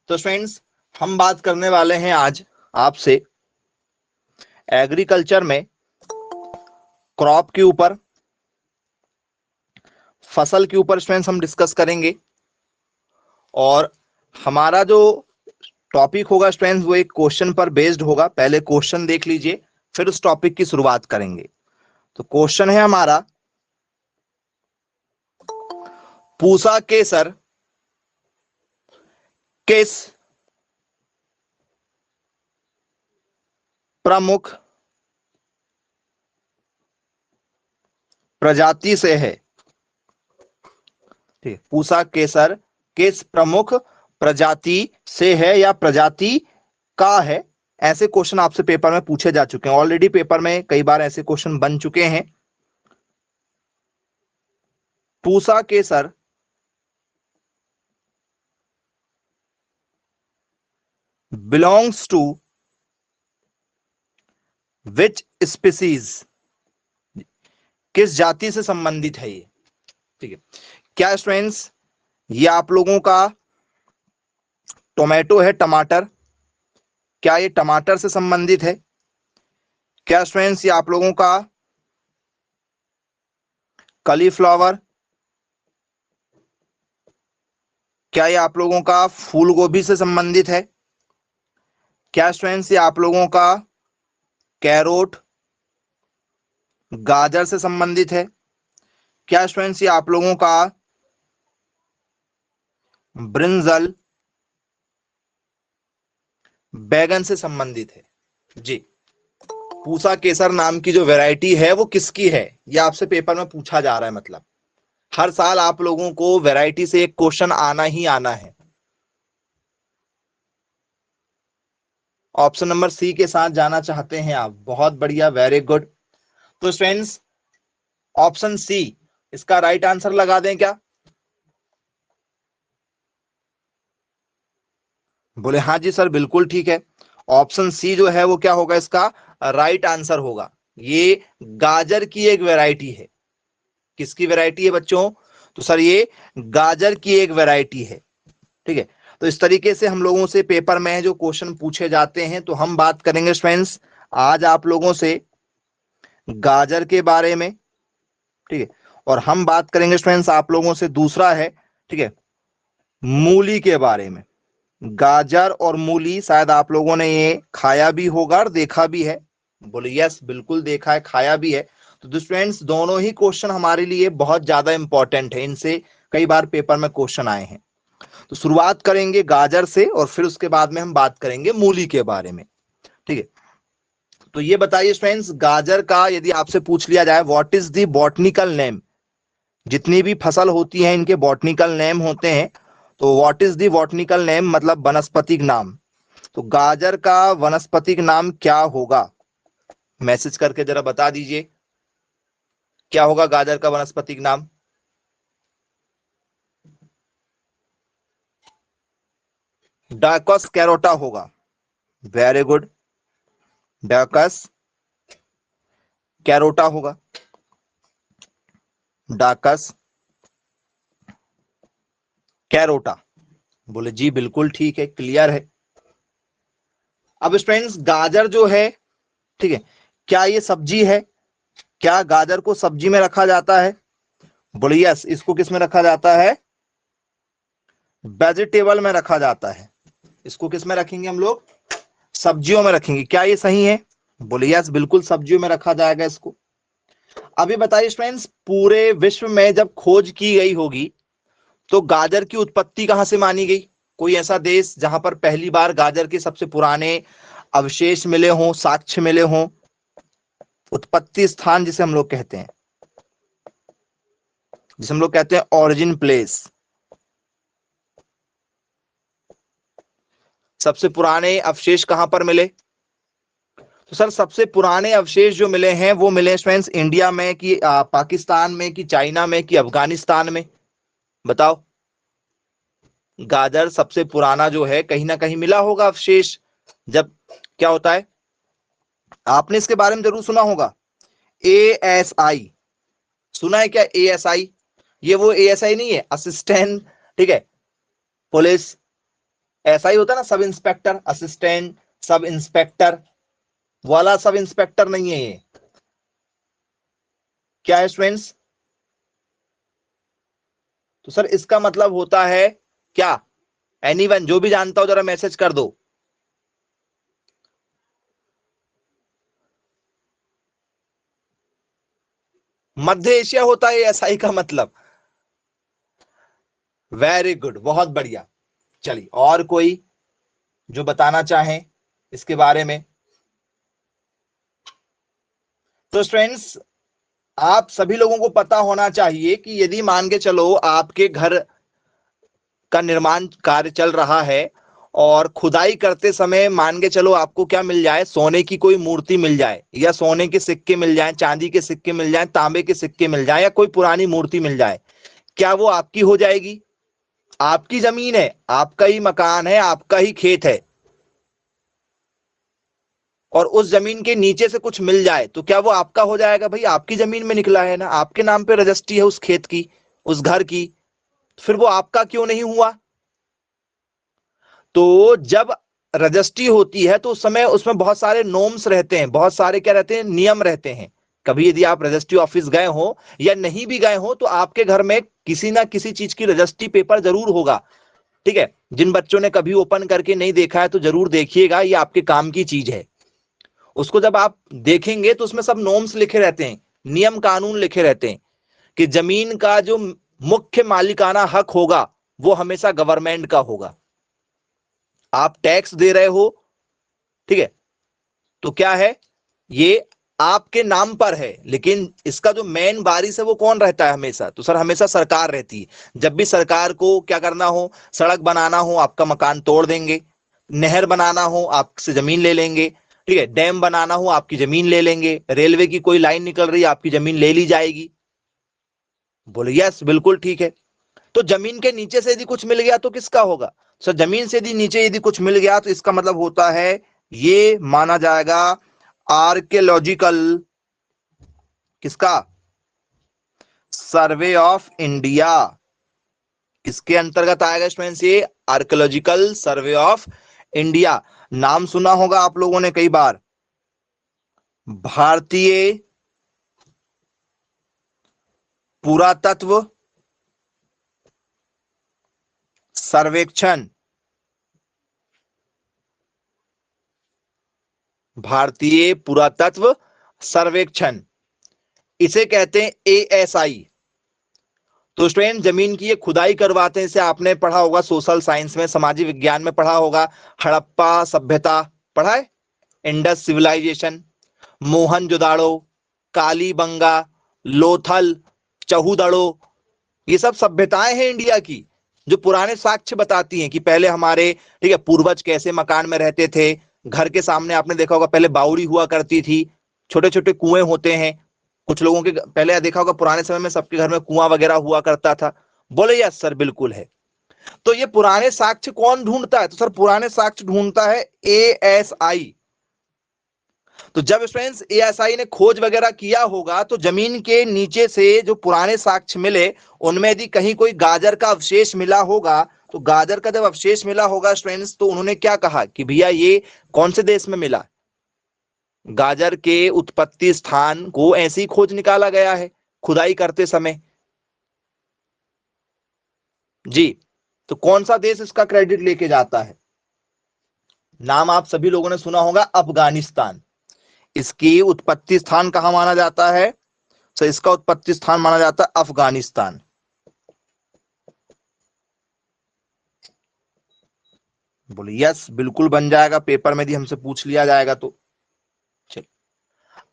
तो फ्रेंड्स, हम बात करने वाले हैं आज आपसे एग्रीकल्चर में क्रॉप के ऊपर, फसल के ऊपर फ्रेंड्स हम डिस्कस करेंगे। और हमारा जो टॉपिक होगा फ्रेंड्स वो एक क्वेश्चन पर बेस्ड होगा। पहले क्वेश्चन देख लीजिए, फिर उस टॉपिक की शुरुआत करेंगे। तो क्वेश्चन है हमारा, पूसा केसर किस प्रमुख प्रजाति से है? ठीक, पूसा केसर किस प्रमुख प्रजाति से है या प्रजाति का है? ऐसे क्वेश्चन आपसे पेपर में पूछे जा चुके हैं, ऑलरेडी पेपर में कई बार ऐसे क्वेश्चन बन चुके हैं। पूसा केसर बिलोंग्स टू विच स्पीसीज? किस जाति से संबंधित है ये? ठीक है, क्या स्टूडेंट्स ये आप लोगों का टोमेटो है, टमाटर, क्या ये टमाटर से संबंधित है? क्या स्टूडेंट्स ये आप लोगों का कॉलीफ्लावर, क्या ये आप लोगों का फूल गोभी से संबंधित है? क्या स्टूडेंट्स ये आप लोगों का कैरोट, गाजर से संबंधित है? क्या स्टूडेंट्स ये आप लोगों का ब्रिंजल, बैगन से संबंधित है? जी, पूसा केसर नाम की जो वैरायटी है वो किसकी है, ये आपसे पेपर में पूछा जा रहा है। मतलब हर साल आप लोगों को वैरायटी से एक क्वेश्चन आना ही आना है। ऑप्शन नंबर सी के साथ जाना चाहते हैं आप, बहुत बढ़िया, वेरी गुड। तो फ्रेंड्स ऑप्शन सी इसका राइट आंसर लगा दें क्या? बोले हाँ जी सर, बिल्कुल ठीक है। ऑप्शन सी जो है वो क्या होगा, इसका राइट आंसर होगा। ये गाजर की एक वैरायटी है। किसकी वैरायटी है बच्चों? तो सर ये गाजर की एक वैरायटी है। ठीक है, तो इस तरीके से हम लोगों से पेपर में जो क्वेश्चन पूछे जाते हैं। तो हम बात करेंगे फ्रेंड्स आज आप लोगों से गाजर के बारे में। ठीक है, और हम बात करेंगे फ्रेंड्स आप लोगों से दूसरा है, ठीक है, मूली के बारे में। गाजर और मूली शायद आप लोगों ने ये खाया भी होगा और देखा भी है। बोले यस, बिल्कुल देखा है, खाया भी है। तो स्टूडेंट्स दोनों ही क्वेश्चन हमारे लिए बहुत ज्यादा इंपॉर्टेंट है, इनसे कई बार पेपर में क्वेश्चन आए हैं। तो शुरुआत करेंगे गाजर से और फिर उसके बाद में हम बात करेंगे मूली के बारे में। ठीक है, तो ये बताइए फ्रेंड्स, गाजर का यदि आपसे पूछ लिया जाए what is the botanical name, जितनी भी फसल होती है इनके बॉटनिकल नेम होते हैं। तो what is the botanical name मतलब वनस्पतिक नाम। तो गाजर का वनस्पतिक नाम क्या होगा? मैसेज करके जरा बता दीजिए, क्या होगा गाजर का वनस्पतिक नाम? डाकस कैरोटा होगा। वेरी गुड, डाकस कैरोटा होगा। डाकस कैरोटा, बोले जी बिल्कुल ठीक है, क्लियर है। अब स्टूडेंट्स गाजर जो है, ठीक है, क्या ये सब्जी है? क्या गाजर को सब्जी में रखा जाता है? बोले यस, इसको किस में रखा जाता है? वेजिटेबल में रखा जाता है। इसको किस में रखेंगे हम लोग? सब्जियों में रखेंगे। क्या ये सही है? बोले यस, बिल्कुल सब्जियों में रखा जाएगा इसको। अभी बताइए फ्रेंड्स, पूरे विश्व में जब खोज की गई होगी तो गाजर की उत्पत्ति कहां से मानी गई? कोई ऐसा देश जहां पर पहली बार गाजर के सबसे पुराने अवशेष मिले हों, साक्ष्य मिले हों, उत्पत्ति स्थान जिसे हम लोग कहते हैं, जिसे हम लोग कहते हैं ऑरिजिन प्लेस। सबसे पुराने अवशेष कहां पर मिले? तो सर सबसे पुराने अवशेष जो मिले हैं वो मिले फ्रेंड्स इंडिया में कि पाकिस्तान में कि चाइना में कि अफगानिस्तान में? बताओ, गाजर सबसे पुराना जो है कहीं ना कहीं मिला होगा अवशेष। जब क्या होता है, आपने इसके बारे में जरूर सुना होगा, ASI। सुना है क्या ASI? ये वो ASI नहीं है, असिस्टेंट, ठीक है, पुलिस ऐसा ही होता है ना, sub inspector, assistant sub inspector, वाला सब इंस्पेक्टर नहीं है ये। क्या है स्टूडेंट्स? तो सर इसका मतलब होता है क्या? एनीवन जो भी जानता हो जरा मैसेज कर दो। मध्य एशिया होता है एसआई का मतलब। वेरी गुड, बहुत बढ़िया। चलिए, और कोई जो बताना चाहें इसके बारे में? तो स्टूडेंट्स, आप सभी लोगों को पता होना चाहिए कि यदि मान के चलो आपके घर का निर्माण कार्य चल रहा है और खुदाई करते समय मान के चलो आपको क्या मिल जाए, सोने की कोई मूर्ति मिल जाए, या सोने के सिक्के मिल जाए, चांदी के सिक्के मिल जाए, तांबे के सिक्के मिल जाए, या कोई पुरानी मूर्ति मिल जाए, क्या वो आपकी हो जाएगी? आपकी जमीन है, आपका ही मकान है, आपका ही खेत है, और उस जमीन के नीचे से कुछ मिल जाए तो क्या वो आपका हो जाएगा? भाई आपकी जमीन में निकला है ना, आपके नाम पे रजिस्ट्री है उस खेत की, उस घर की, फिर वो आपका क्यों नहीं हुआ? तो जब रजिस्ट्री होती है तो उस समय उसमें बहुत सारे नॉर्म्स रहते हैं, बहुत सारे क्या रहते हैं, नियम रहते हैं। कभी यदि आप रजिस्ट्री ऑफिस गए हो या नहीं भी गए हो तो आपके घर में किसी ना किसी चीज की रजिस्ट्री पेपर जरूर होगा। ठीक है, जिन बच्चों ने कभी ओपन करके नहीं देखा है तो जरूर देखिएगा, ये आपके काम की चीज है। उसको जब आप देखेंगे तो उसमें सब नॉर्म्स लिखे रहते हैं, नियम कानून लिखे रहते हैं कि जमीन का जो मुख्य मालिकाना हक होगा वो हमेशा गवर्नमेंट का होगा। आप टैक्स दे रहे हो, ठीक है, तो क्या है, ये आपके नाम पर है, लेकिन इसका जो मेन वारिस है वो कौन रहता है हमेशा? तो सर हमेशा सरकार रहती है। जब भी सरकार को क्या करना हो, सड़क बनाना हो, आपका मकान तोड़ देंगे, नहर बनाना हो आपसे जमीन ले लेंगे, ठीक है, डैम बनाना हो आपकी जमीन ले लेंगे, रेलवे की कोई लाइन निकल रही है आपकी जमीन ले ली जाएगी। बोले यस बिल्कुल ठीक है। तो जमीन के नीचे से यदि कुछ मिल गया तो किसका होगा? सर जमीन से यदि नीचे यदि कुछ मिल गया तो इसका मतलब होता है ये माना जाएगा आर्कियोलॉजिकल, किसका? Survey of India. किसके अंतर्गत आएगा स्टूडेंट्स ये? Archaeological survey of India. नाम सुना होगा आप लोगों ने कई बार, भारतीय पुरातत्व सर्वेक्षण, भारतीय पुरातत्व सर्वेक्षण, इसे कहते हैं एएसआई। तो स्टूडेंट जमीन की ये खुदाई करवाते हैं, इसे आपने पढ़ा होगा सोशल साइंस में, सामाजिक विज्ञान में पढ़ा होगा। हड़प्पा सभ्यता पढ़ा है, इंडस सिविलाइजेशन, मोहनजोदाड़ो, कालीबंगा, लोथल, चहुदड़ो, ये सब सभ्यताएं हैं इंडिया की जो पुराने साक्ष्य बताती हैं कि पहले हमारे, ठीक है, पूर्वज कैसे मकान में रहते थे। घर के सामने आपने देखा होगा पहले बावड़ी हुआ करती थी, छोटे छोटे कुएं होते हैं। कुछ लोगों के पहले देखा होगा पुराने समय में सबके घर में कुआं वगैरह हुआ करता था। बोले यस सर बिल्कुल है। तो ये पुराने साक्ष्य कौन ढूंढता है? तो सर पुराने साक्ष्य ढूंढता है एएसआई। तो जब स्टूडेंट्स एएसआई ने खोज वगैरह किया होगा तो जमीन के नीचे से जो पुराने साक्ष्य मिले उनमें यदि कहीं कोई गाजर का अवशेष मिला होगा, तो गाजर का जब अवशेष मिला होगा स्टूडेंट्स तो उन्होंने क्या कहा कि भैया ये कौन से देश में मिला? गाजर के उत्पत्ति स्थान को ऐसी खोज निकाला गया है खुदाई करते समय। जी, तो कौन सा देश इसका क्रेडिट लेके जाता है? नाम आप सभी लोगों ने सुना होगा, अफगानिस्तान। इसकी उत्पत्ति स्थान कहां माना जाता है? तो इसका उत्पत्ति स्थान माना जाता है अफगानिस्तान। बोले यस बिल्कुल बन जाएगा, पेपर में यदि हमसे पूछ लिया जाएगा तो। चलिए,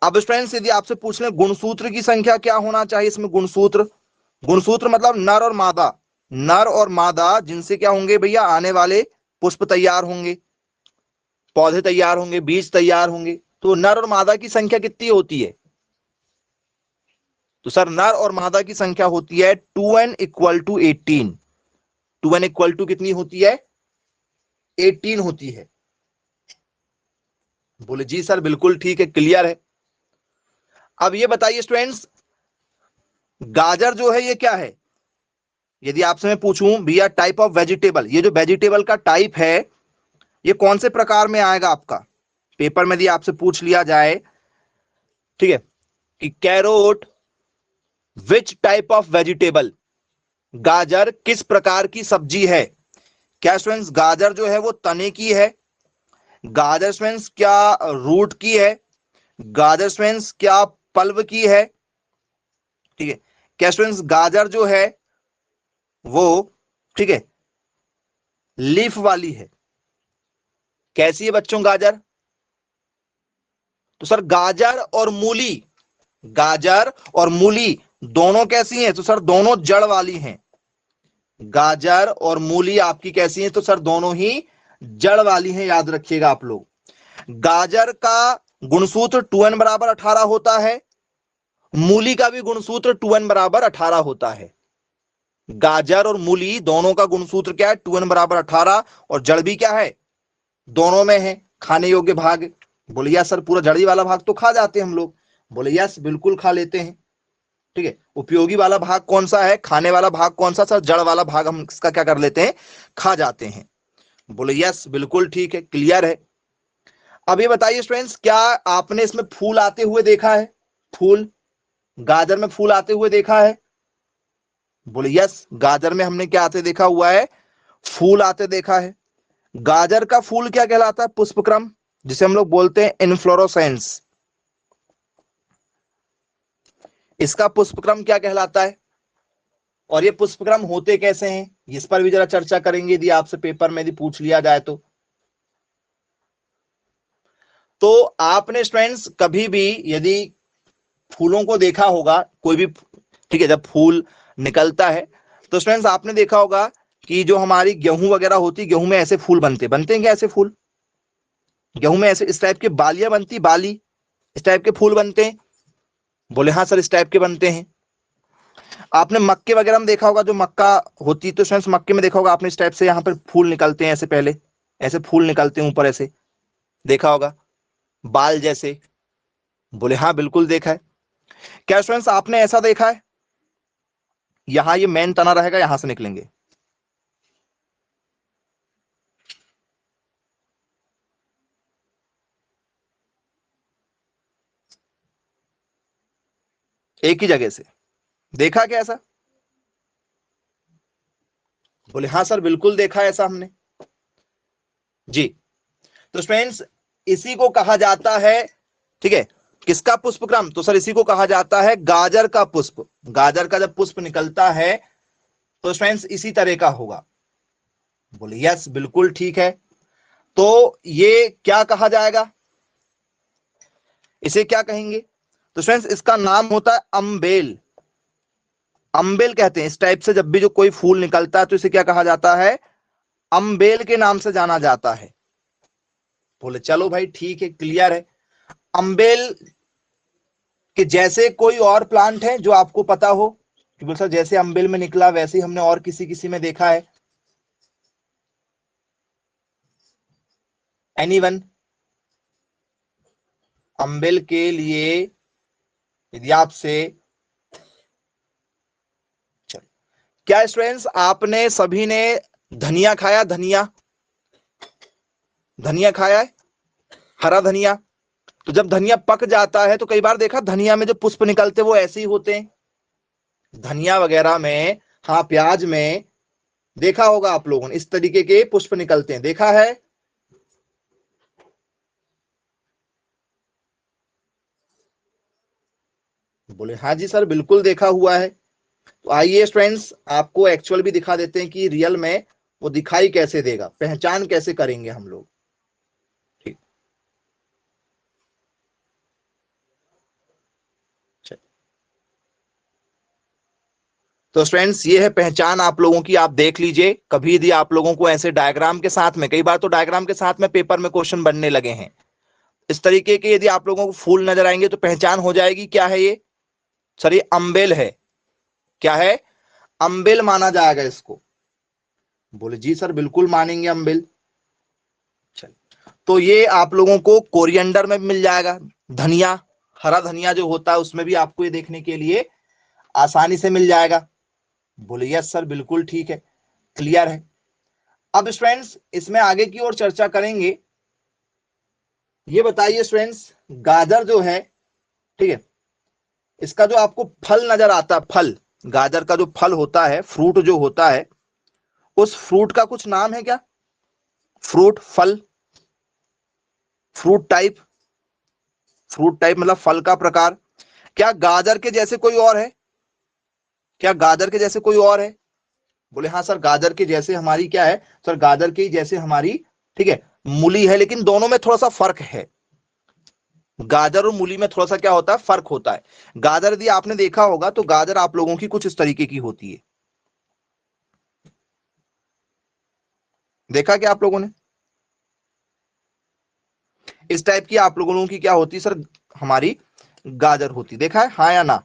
अब स्टूडेंट्स यदि आपसे पूछ लें गुणसूत्र की संख्या क्या होना चाहिए इसमें? गुणसूत्र, गुणसूत्र मतलब नर और मादा, नर और मादा जिनसे क्या होंगे भैया, आने वाले पुष्प तैयार होंगे, पौधे तैयार होंगे, बीज तैयार होंगे। तो नर और मादा की संख्या कितनी होती है? तो सर नर और मादा की संख्या होती है 2n equal to 18। 2n equal to कितनी होती है? 18 होती है। बोले जी सर बिल्कुल ठीक है, क्लियर है। अब ये बताइए स्टूडेंट्स, गाजर जो है ये क्या है? यदि आपसे मैं पूछूं भैया टाइप ऑफ वेजिटेबल, ये जो वेजिटेबल का टाइप है ये कौन से प्रकार में आएगा आपका पेपर में, यदि आपसे पूछ लिया जाए, ठीक है, कि carrot which type of vegetable, गाजर किस प्रकार की सब्जी है। क्या स्टूडेंट्स गाजर जो है वो तने की है, गाजर स्टूडेंट्स क्या रूट की है, गाजर स्टूडेंट्स क्या पल्व की है, ठीक है, क्या स्टूडेंट्स गाजर जो है वो, ठीक है, लीफ वाली है, कैसी है बच्चों गाजर। तो सर गाजर और मूली, गाजर और मूली दोनों कैसी हैं, तो सर दोनों जड़ वाली हैं। गाजर और मूली आपकी कैसी हैं, तो सर दोनों ही जड़ वाली हैं, याद रखिएगा आप लोग। गाजर का गुणसूत्र 2n बराबर 18 होता है, मूली का भी गुणसूत्र 2n बराबर 18 होता है। गाजर और मूली दोनों का गुणसूत्र क्या है, 2n बराबर 18, और जड़ भी क्या है, दोनों में है खाने योग्य भाग। बोले यार सर पूरा जड़ी वाला भाग तो खा जाते हैं हम लोग, बोले यस बिल्कुल खा लेते हैं, ठीक है। उपयोगी वाला भाग कौन सा है, खाने वाला भाग कौन सा, सर जड़ वाला भाग हम इसका क्या कर लेते हैं, खा जाते हैं। बोले यस बिल्कुल ठीक है, क्लियर है। अब ये बताइए स्टूडेंट्स क्या आपने इसमें फूल आते हुए देखा है, फूल गाजर में फूल आते हुए देखा है। बोले यस गाजर में हमने क्या आते देखा हुआ है, फूल आते देखा है। गाजर का फूल क्या कहलाता है, पुष्पक्रम, जिसे हम लोग बोलते हैं इनफ्लोरोसेंस। इसका पुष्पक्रम क्या कहलाता है, और ये पुष्पक्रम होते कैसे हैं, इस पर भी जरा चर्चा करेंगे यदि आपसे पेपर में यदि पूछ लिया जाए तो आपने स्टूडेंट्स कभी भी यदि फूलों को देखा होगा, कोई भी, ठीक है, जब फूल निकलता है तो स्टूडेंट्स आपने देखा होगा कि जो हमारी गेहूं वगैरह होती, गेहूं में ऐसे फूल बनते हैं क्या, ऐसे फूल गेहूं में ऐसे इस टाइप की बालियां बनती, बाली इस टाइप के फूल बनते हैं। बोले हाँ सर इस टाइप के बनते हैं। आपने मक्के वगैरह में देखा होगा, जो मक्का होती तो स्टूडेंट्स मक्के में देखा होगा आपने, इस टाइप से यहाँ पर फूल निकलते हैं, ऐसे पहले ऐसे फूल निकलते हैं ऊपर, ऐसे देखा होगा बाल जैसे। बोले हाँ बिल्कुल देखा है। क्या स्टूडेंट्स आपने ऐसा देखा है, यहां ये मेन तना रहेगा, यहां से निकलेंगे, एक ही जगह से देखा क्या ऐसा। बोले हाँ सर बिल्कुल देखा है ऐसा हमने जी। तो स्टूडेंट्स इसी को कहा जाता है, ठीक है, किसका पुष्पक्रम, तो सर इसी को कहा जाता है गाजर का पुष्प। गाजर का जब पुष्प निकलता है तो स्टूडेंट्स इसी तरह का होगा। बोले यस बिल्कुल ठीक है। तो ये क्या कहा जाएगा, इसे क्या कहेंगे, तो स्टूडेंट्स इसका नाम होता है अम्बेल। अम्बेल कहते हैं इस टाइप से जब भी जो कोई फूल निकलता है तो इसे क्या कहा जाता है, अम्बेल के नाम से जाना जाता है। बोले चलो भाई ठीक है, क्लियर है। अम्बेल के जैसे कोई और प्लांट है जो आपको पता हो, कि बोल सर जैसे अम्बेल में निकला वैसे ही हमने और किसी किसी में देखा है, एनीवन। अम्बेल के लिए यदि आपसे, चलो, क्या स्टूडेंट्स आपने सभी ने धनिया खाया, धनिया, धनिया खाया है, हरा धनिया। तो जब धनिया पक जाता है तो कई बार देखा धनिया में जो पुष्प निकलते वो ऐसे ही होते हैं, धनिया वगैरह में, हाँ प्याज में देखा होगा आप लोगों ने, इस तरीके के पुष्प निकलते हैं, देखा है। बोले हाँ जी सर बिल्कुल देखा हुआ है। तो आइए स्टूडेंट्स आपको एक्चुअल भी दिखा देते हैं कि रियल में वो दिखाई कैसे देगा, पहचान कैसे करेंगे हम लोग, ठीक। तो स्टूडेंट्स ये है पहचान आप लोगों की, आप देख लीजिए। कभी यदि आप लोगों को ऐसे डायग्राम के साथ में, कई बार तो डायग्राम के साथ में पेपर में क्वेश्चन बनने लगे हैं, इस तरीके के यदि आप लोगों को फूल नजर आएंगे तो पहचान हो जाएगी क्या है ये, सर ये अम्बेल है, क्या है, अम्बेल माना जाएगा इसको। बोले जी सर बिल्कुल मानेंगे अम्बेल। चल, तो ये आप लोगों को कोरिएंडर में मिल जाएगा, धनिया, हरा धनिया जो होता है उसमें भी आपको ये देखने के लिए आसानी से मिल जाएगा। बोले यस सर बिल्कुल ठीक है, क्लियर है। अब स्टूडेंट्स इसमें आगे की ओर चर्चा करेंगे। ये बताइए स्टूडेंट्स, गाजर जो है, ठीक है, इसका जो आपको फल नजर आता है, फल, गाजर का जो फल होता है, फ्रूट जो होता है, उस फ्रूट का कुछ नाम है क्या? फ्रूट, फल, फ्रूट टाइप, फ्रूट टाइप मतलब फल का प्रकार। क्या गाजर के जैसे कोई और है? क्या गाजर के जैसे कोई और है? बोले हाँ सर, गाजर के जैसे हमारी क्या है सर, गाजर के जैसे हमारी, ठीक है, मूली है, लेकिन दोनों में थोड़ा सा फर्क है। गाजर और मूली में थोड़ा सा क्या होता है, फर्क होता है। गाजर यदि आपने देखा होगा तो गाजर आप लोगों की कुछ इस तरीके की होती है। देखा क्या आप लोगों ने? इस टाइप की आप लोगों की क्या होती है सर, हमारी गाजर होती, देखा है हाँ या ना?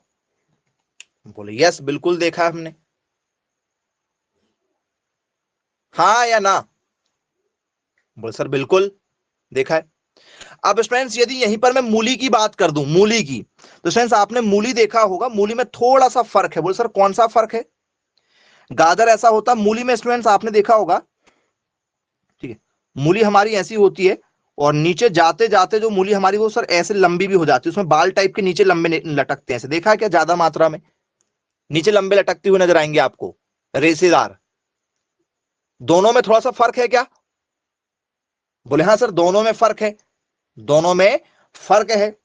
बोले यस बिल्कुल देखा है हमने, हाँ या ना? बोले सर बिल्कुल देखा है। अब स्टूडेंट्स यदि यहीं पर मैं मूली की बात कर दूं, मूली की, तो स्टूडेंट्स आपने मूली देखा होगा, मूली में थोड़ा सा फर्क है। बोले सर कौन सा फर्क है? गाजर ऐसा होता है, मूली में स्टूडेंट्स आपने देखा होगा, ठीक है, मूली हमारी ऐसी होती है, और नीचे जाते जाते जो मूली हमारी वो सर ऐसे लंबी भी हो जाती है, उसमें बाल टाइप के नीचे लंबे लटकते हैं, ऐसे देखा है क्या? ज्यादा मात्रा में नीचे लंबे लटकते हुए नजर आएंगे आपको, रेसेदार। दोनों में थोड़ा सा फर्क है क्या? बोले हाँ सर दोनों में फर्क है, दोनों में फर्क है।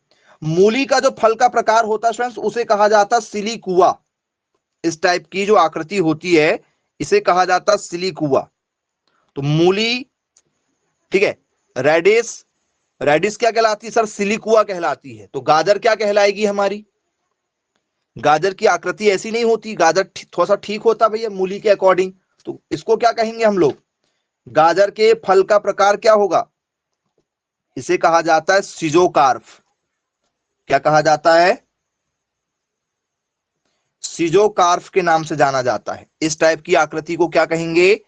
मूली का जो फल का प्रकार होता है स्टूडेंट्स, उसे कहा जाता है सिलिकुआ। इस टाइप की जो आकृति होती है, इसे कहा जाता है सिलिकुआ। तो मूली, ठीक है, रेडिस, रेडिस क्या कहलाती है सर? सिलिकुआ कहलाती है। तो गाजर क्या कहलाएगी हमारी? गाजर की आकृति ऐसी नहीं होती, गाजर थोड़ा सा ठीक होता भैया मूली के अकॉर्डिंग। तो इसको क्या कहेंगे हम लोग? गाजर के फल का प्रकार क्या होगा? इसे कहा जाता है सिजोकार्प। क्या कहा जाता है? सिजोकार्प के नाम से जाना जाता है। इस टाइप की आकृति को क्या कहेंगे?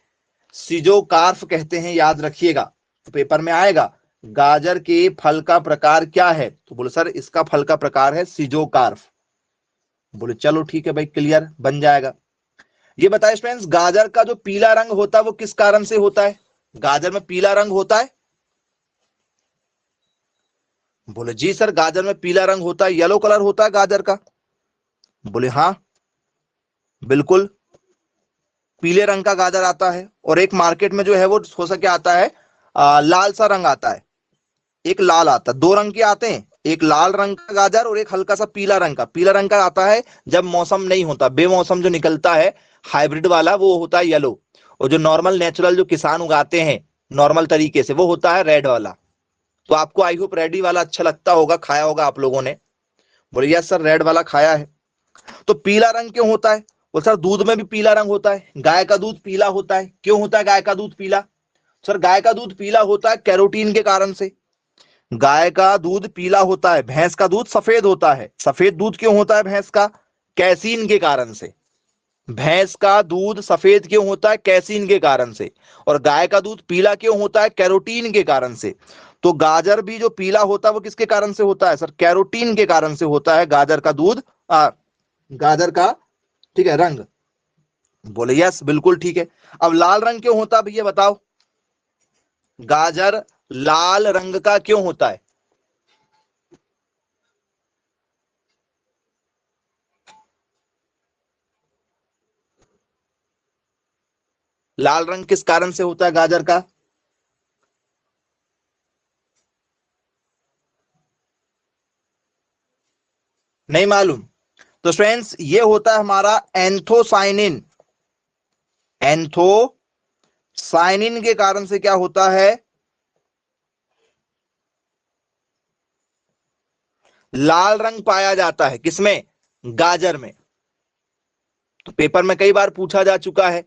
सिजोकार्प कहते हैं, याद रखिएगा, तो पेपर में आएगा गाजर के फल का प्रकार क्या है, तो बोले सर इसका फल का प्रकार है सिजोकार्प। बोले चलो ठीक है भाई, क्लियर बन जाएगा। ये बताए फ्रेंड्स, गाजर का जो पीला रंग होता है वो किस कारण से होता है? गाजर में पीला रंग होता है? बोले जी सर, गाजर में पीला रंग होता है, येलो कलर होता है गाजर का। बोले हाँ बिल्कुल, पीले रंग का गाजर आता है, और एक मार्केट में जो है वो हो सके आता है लाल सा रंग आता है, एक लाल आता है, दो रंग के आते हैं, एक लाल रंग का गाजर और एक हल्का सा पीला रंग का। पीला रंग का आता है जब मौसम नहीं होता, बेमौसम जो निकलता है हाइब्रिड वाला, वो होता है येलो। और जो नॉर्मल नेचुरल जो किसान उगाते हैं नॉर्मल तरीके से, वो होता है रेड वाला। तो आपको आई होप रेड वाला अच्छा लगता होगा, खाया होगा आप लोगों ने। बोले यस सर रेड वाला खाया है। तो पीला रंग क्यों होता है? वो सर दूध में भी पीला रंग होता है, गाय का दूध पीला होता है। क्यों होता है गाय का दूध पीला? सर गाय का दूध पीला होता है कैरोटीन के कारण से। गाय का दूध पीला होता है, भैंस का दूध सफेद होता है। सफेद दूध क्यों होता है भैंस का? कैसीन के कारण से। भैंस का दूध सफेद क्यों होता है? कैसीन के कारण से। और गाय का दूध पीला क्यों होता है? कैरोटीन के कारण से। तो गाजर भी जो पीला होता है वो किसके कारण से होता है सर? कैरोटीन के कारण से होता है गाजर का दूध, गाजर का, ठीक है, रंग। बोले यस बिल्कुल ठीक है। अब लाल रंग क्यों होता है भैया बताओ? गाजर लाल रंग का क्यों होता है? लाल रंग किस कारण से होता है गाजर का? नहीं मालूम? तो फ्रेंड्स ये होता है हमारा एंथोसाइनिन। एंथोसाइनिन के कारण से क्या होता है? लाल रंग पाया जाता है किसमें? गाजर में। तो पेपर में कई बार पूछा जा चुका है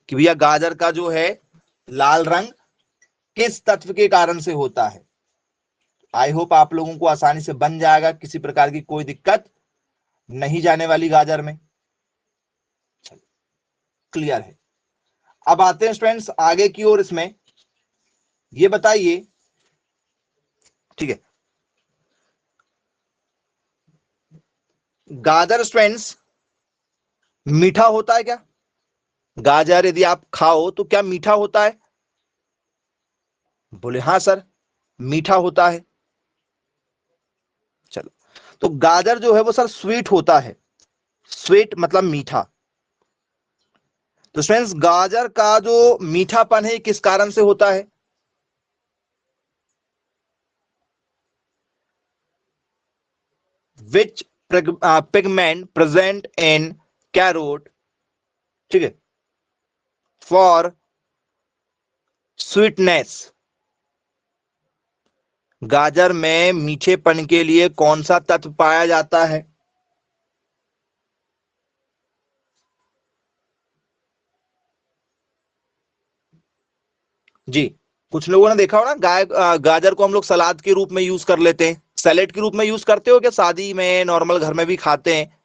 कि भैया गाजर का जो है लाल रंग किस तत्व के कारण से होता है। आई होप आप लोगों को आसानी से बन जाएगा, किसी प्रकार की कोई दिक्कत नहीं जाने वाली गाजर में। क्लियर है। अब आते हैं स्टूडेंट्स आगे की ओर। इसमें ये बताइए, ठीक है, गाजर स्टूडेंट्स मीठा होता है क्या? गाजर यदि आप खाओ तो क्या मीठा होता है? बोले हाँ सर, मीठा होता है। चलो, तो गाजर जो है वो सर स्वीट होता है। स्वीट मतलब मीठा। तो फ्रेंड्स, गाजर का जो मीठापन है किस कारण से होता है? विच पिगमेंट प्रेजेंट इन कैरोट, ठीक है, फॉर स्वीटनेस। गाजर में मीठेपन के लिए कौन सा तत्व पाया जाता है? जी, कुछ लोगों ने देखा हो ना, गाजर को हम लोग सलाद के रूप में यूज कर लेते हैं। सैलेड के रूप में यूज करते हो क्या? शादी में, नॉर्मल घर में भी खाते हैं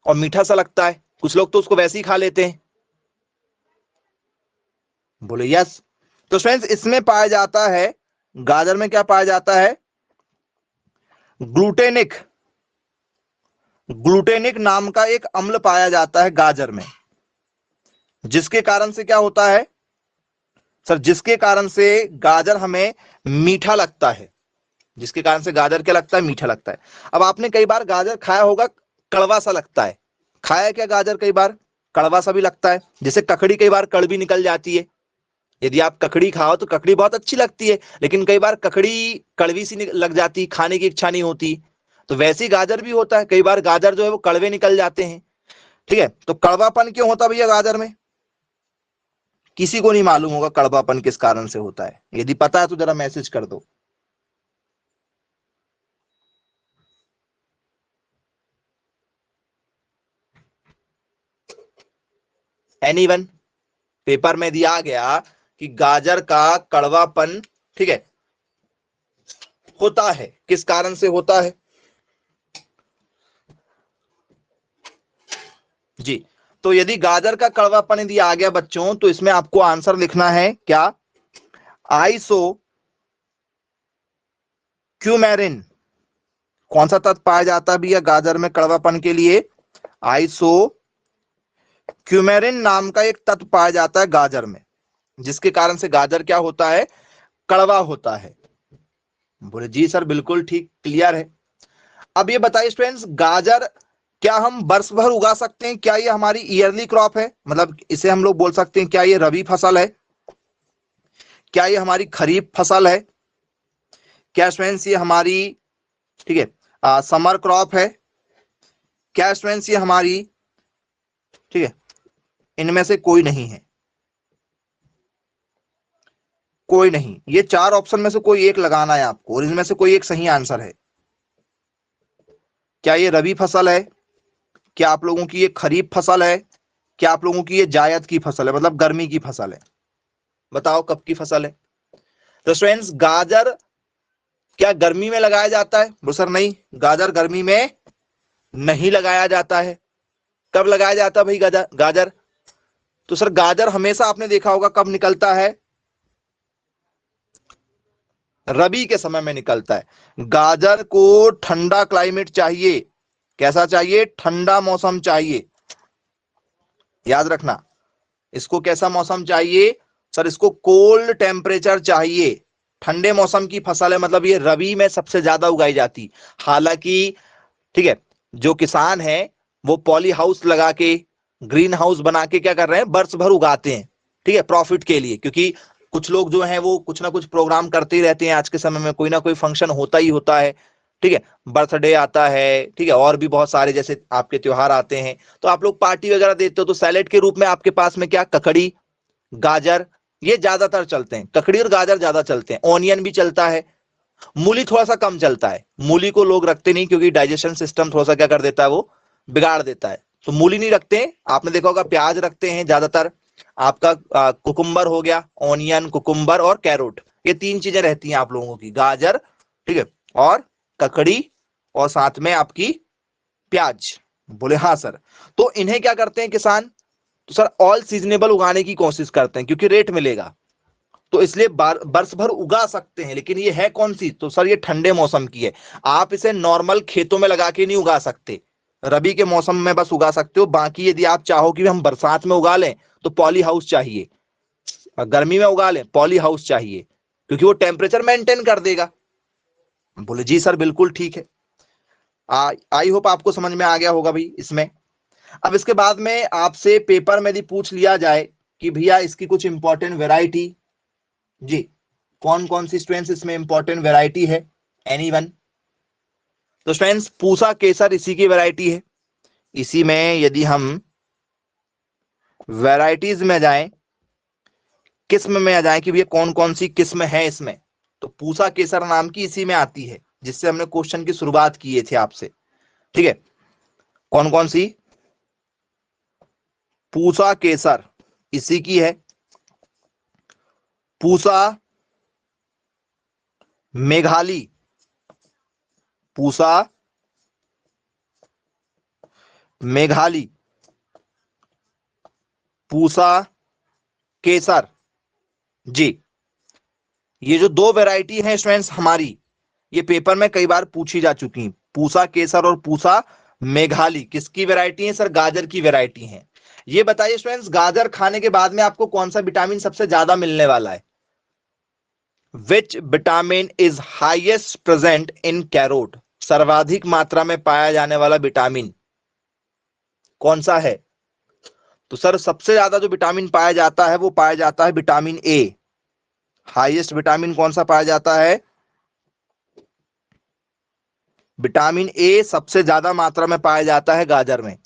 और मीठा सा लगता है। कुछ लोग तो उसको वैसे ही खा लेते हैं। बोले यस। तो फ्रेंड्स, इसमें पाया जाता है, गाजर में क्या पाया जाता है? ग्लूटेनिक, ग्लूटेनिक नाम का एक अम्ल पाया जाता है गाजर में, जिसके कारण से क्या होता है सर? जिसके कारण से गाजर हमें मीठा लगता है। जिसके कारण से गाजर क्या लगता है? मीठा लगता है। अब आपने कई बार गाजर खाया होगा, कड़वा सा लगता है। खाया है क्या गाजर? कई बार कड़वा सा भी लगता है। जैसे ककड़ी कई बार कड़वी निकल जाती है। यदि आप ककड़ी खाओ तो ककड़ी बहुत अच्छी लगती है, लेकिन कई बार ककड़ी कड़वी सी लग जाती, खाने की इच्छा नहीं होती। तो वैसे ही गाजर भी होता है, कई बार गाजर जो है वो कड़वे निकल जाते हैं। ठीक है, तो कड़वापन क्यों होता है भैया गाजर में? किसी को नहीं मालूम होगा कड़वापन किस कारण से होता है। यदि पता है तो जरा मैसेज कर दो। एनीवन? पेपर में दिया गया कि गाजर का कड़वापन, ठीक है, होता है, किस कारण से होता है? जी, तो यदि गाजर का कड़वापन यदि आ गया बच्चों, तो इसमें आपको आंसर लिखना है क्या? आइसो क्यूमेरिन। कौन सा तत्व पाया जाता है भैया गाजर में कड़वापन के लिए? आइसो क्यूमेरिन नाम का एक तत्व पाया जाता है गाजर में, जिसके कारण से गाजर क्या होता है? कड़वा होता है। बोले जी सर, बिल्कुल ठीक, क्लियर है। अब ये बताइए स्टूडेंट्स, गाजर क्या हम वर्ष भर उगा सकते हैं? क्या ये हमारी ईयरली क्रॉप है? मतलब इसे हम लोग बोल सकते हैं क्या ये रबी फसल है? क्या ये हमारी खरीफ फसल है? क्या स्टूडेंट्स ये हमारी, ठीक है, समर क्रॉप है? क्या स्टूडेंट्स ये हमारी, ठीक है, इनमें से कोई नहीं है? कोई नहीं। ये चार ऑप्शन में से कोई एक लगाना है आपको, और इनमें से कोई एक सही आंसर है। क्या ये रबी फसल है? क्या आप लोगों की ये खरीफ फसल है? क्या आप लोगों की ये जायद की फसल है, मतलब गर्मी की फसल है? बताओ कब की फसल है? तो स्टूडेंट्स, गाजर क्या गर्मी में लगाया जाता है? वो सर नहीं, गाजर गर्मी में नहीं लगाया जाता है। कब लगाया जाता है भाई गाजर? गाजर तो सर, गाजर हमेशा आपने देखा होगा कब निकलता है? रबी के समय में निकलता है। गाजर को ठंडा क्लाइमेट चाहिए। कैसा चाहिए? ठंडा मौसम चाहिए। याद रखना, इसको कैसा मौसम चाहिए सर? इसको कोल्ड टेम्परेचर चाहिए। ठंडे मौसम की फसल है, मतलब ये रबी में सबसे ज्यादा उगाई जाती। हालांकि, ठीक है, जो किसान है वो पॉली हाउस लगा के, ग्रीन हाउस बना के क्या कर रहे हैं? वर्ष भर उगाते हैं, ठीक है, प्रॉफिट के लिए। क्योंकि कुछ लोग जो हैं वो कुछ ना कुछ प्रोग्राम करते ही रहते हैं। आज के समय में कोई ना कोई फंक्शन होता ही होता है, ठीक है, बर्थडे आता है, ठीक है, और भी बहुत सारे जैसे आपके त्योहार आते हैं, तो आप लोग पार्टी वगैरह देते हो। तो सैलेड के रूप में आपके पास में क्या? ककड़ी, गाजर, ये ज्यादातर चलते हैं। ककड़ी और गाजर ज्यादा चलते हैं। ऑनियन भी चलता है। मूली थोड़ा सा कम चलता है। मूली को लोग रखते नहीं, क्योंकि डाइजेशन सिस्टम थोड़ा सा क्या कर देता है? वो बिगाड़ देता है। तो मूली नहीं रखते। आपने देखा होगा प्याज रखते हैं ज्यादातर। आपका कुकुम्बर हो गया, ऑनियन, कुकुम्बर और कैरोट, ये तीन चीजें रहती हैं आप लोगों की। गाजर, ठीक है, और ककड़ी, और साथ में आपकी प्याज। बोले हाँ सर। तो इन्हें क्या करते हैं किसान? तो सर ऑल सीजनेबल उगाने की कोशिश करते हैं, क्योंकि रेट मिलेगा, तो इसलिए बरस भर उगा सकते हैं। लेकिन ये है कौन सी? तो सर ये ठंडे मौसम की है। आप इसे नॉर्मल खेतों में लगा के नहीं उगा सकते। रबी के मौसम में बस उगा सकते हो, बाकी यदि आप चाहो कि हम बरसात में उगा लें तो पॉली हाउस चाहिए, गर्मी में उगा लें पॉली हाउस चाहिए, क्योंकि वो टेम्परेचर मेंटेन कर देगा। बोले जी सर बिल्कुल ठीक है। आई होप आपको समझ में आ गया होगा भाई इसमें। अब इसके बाद में आपसे पेपर में यदि पूछ लिया जाए कि भैया इसकी कुछ इंपॉर्टेंट वेराइटी, जी कौन कौन सी स्टूडेंट्स इसमें इंपॉर्टेंट वेराइटी है, एनीवन? तो स्टूडेंट्स पूसा केसर इसी की वेराइटी है। इसी में यदि हम वेराइटीज में जाएं, किस्म में आ जाए कि भैया कौन कौन सी किस्म है इसमें, तो पूसा केसर नाम की इसी में आती है, जिससे हमने क्वेश्चन की शुरुआत किए थे आपसे। ठीक है, कौन कौन सी? पूसा केसर इसी की है, पूसा मेघाली, पूसा मेघाली, पूसा केसर। जी, ये जो दो वैरायटी हैं स्टूडेंट्स हमारी, ये पेपर में कई बार पूछी जा चुकी हैं। पूसा केसर और पूसा मेघाली किसकी वैरायटी है सर? गाजर की वैरायटी है। ये बताइए स्टूडेंट्स, गाजर खाने के बाद में आपको कौन सा विटामिन सबसे ज्यादा मिलने वाला है? Which vitamin is highest present in carrot? सर्वाधिक मात्रा में पाया जाने वाला विटामिन कौन सा है? तो सर सबसे ज्यादा जो विटामिन पाया जाता है वो पाया जाता है विटामिन ए। हाईएस्ट विटामिन कौन सा पाया जाता है? विटामिन ए सबसे ज्यादा मात्रा में पाया जाता है गाजर में।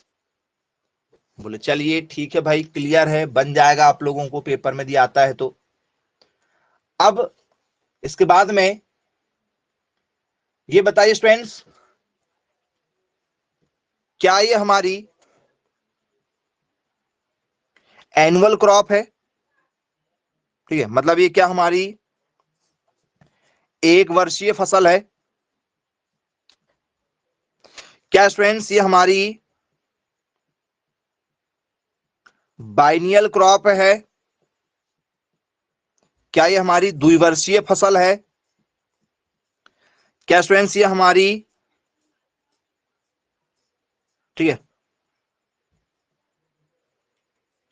बोले चलिए ठीक है भाई, क्लियर है, बन जाएगा आप लोगों को पेपर में दिया आता है तो। अब इसके बाद में ये बताइए स्टूडेंट्स, क्या ये हमारी एनुअल क्रॉप है? ठीक है, मतलब ये क्या हमारी एक वर्षीय फसल है? क्या स्टूडेंट्स ये हमारी बाइनियल क्रॉप है? क्या ये हमारी द्विवर्षीय फसल है? क्या स्टूडेंट्स ये हमारी, ठीक है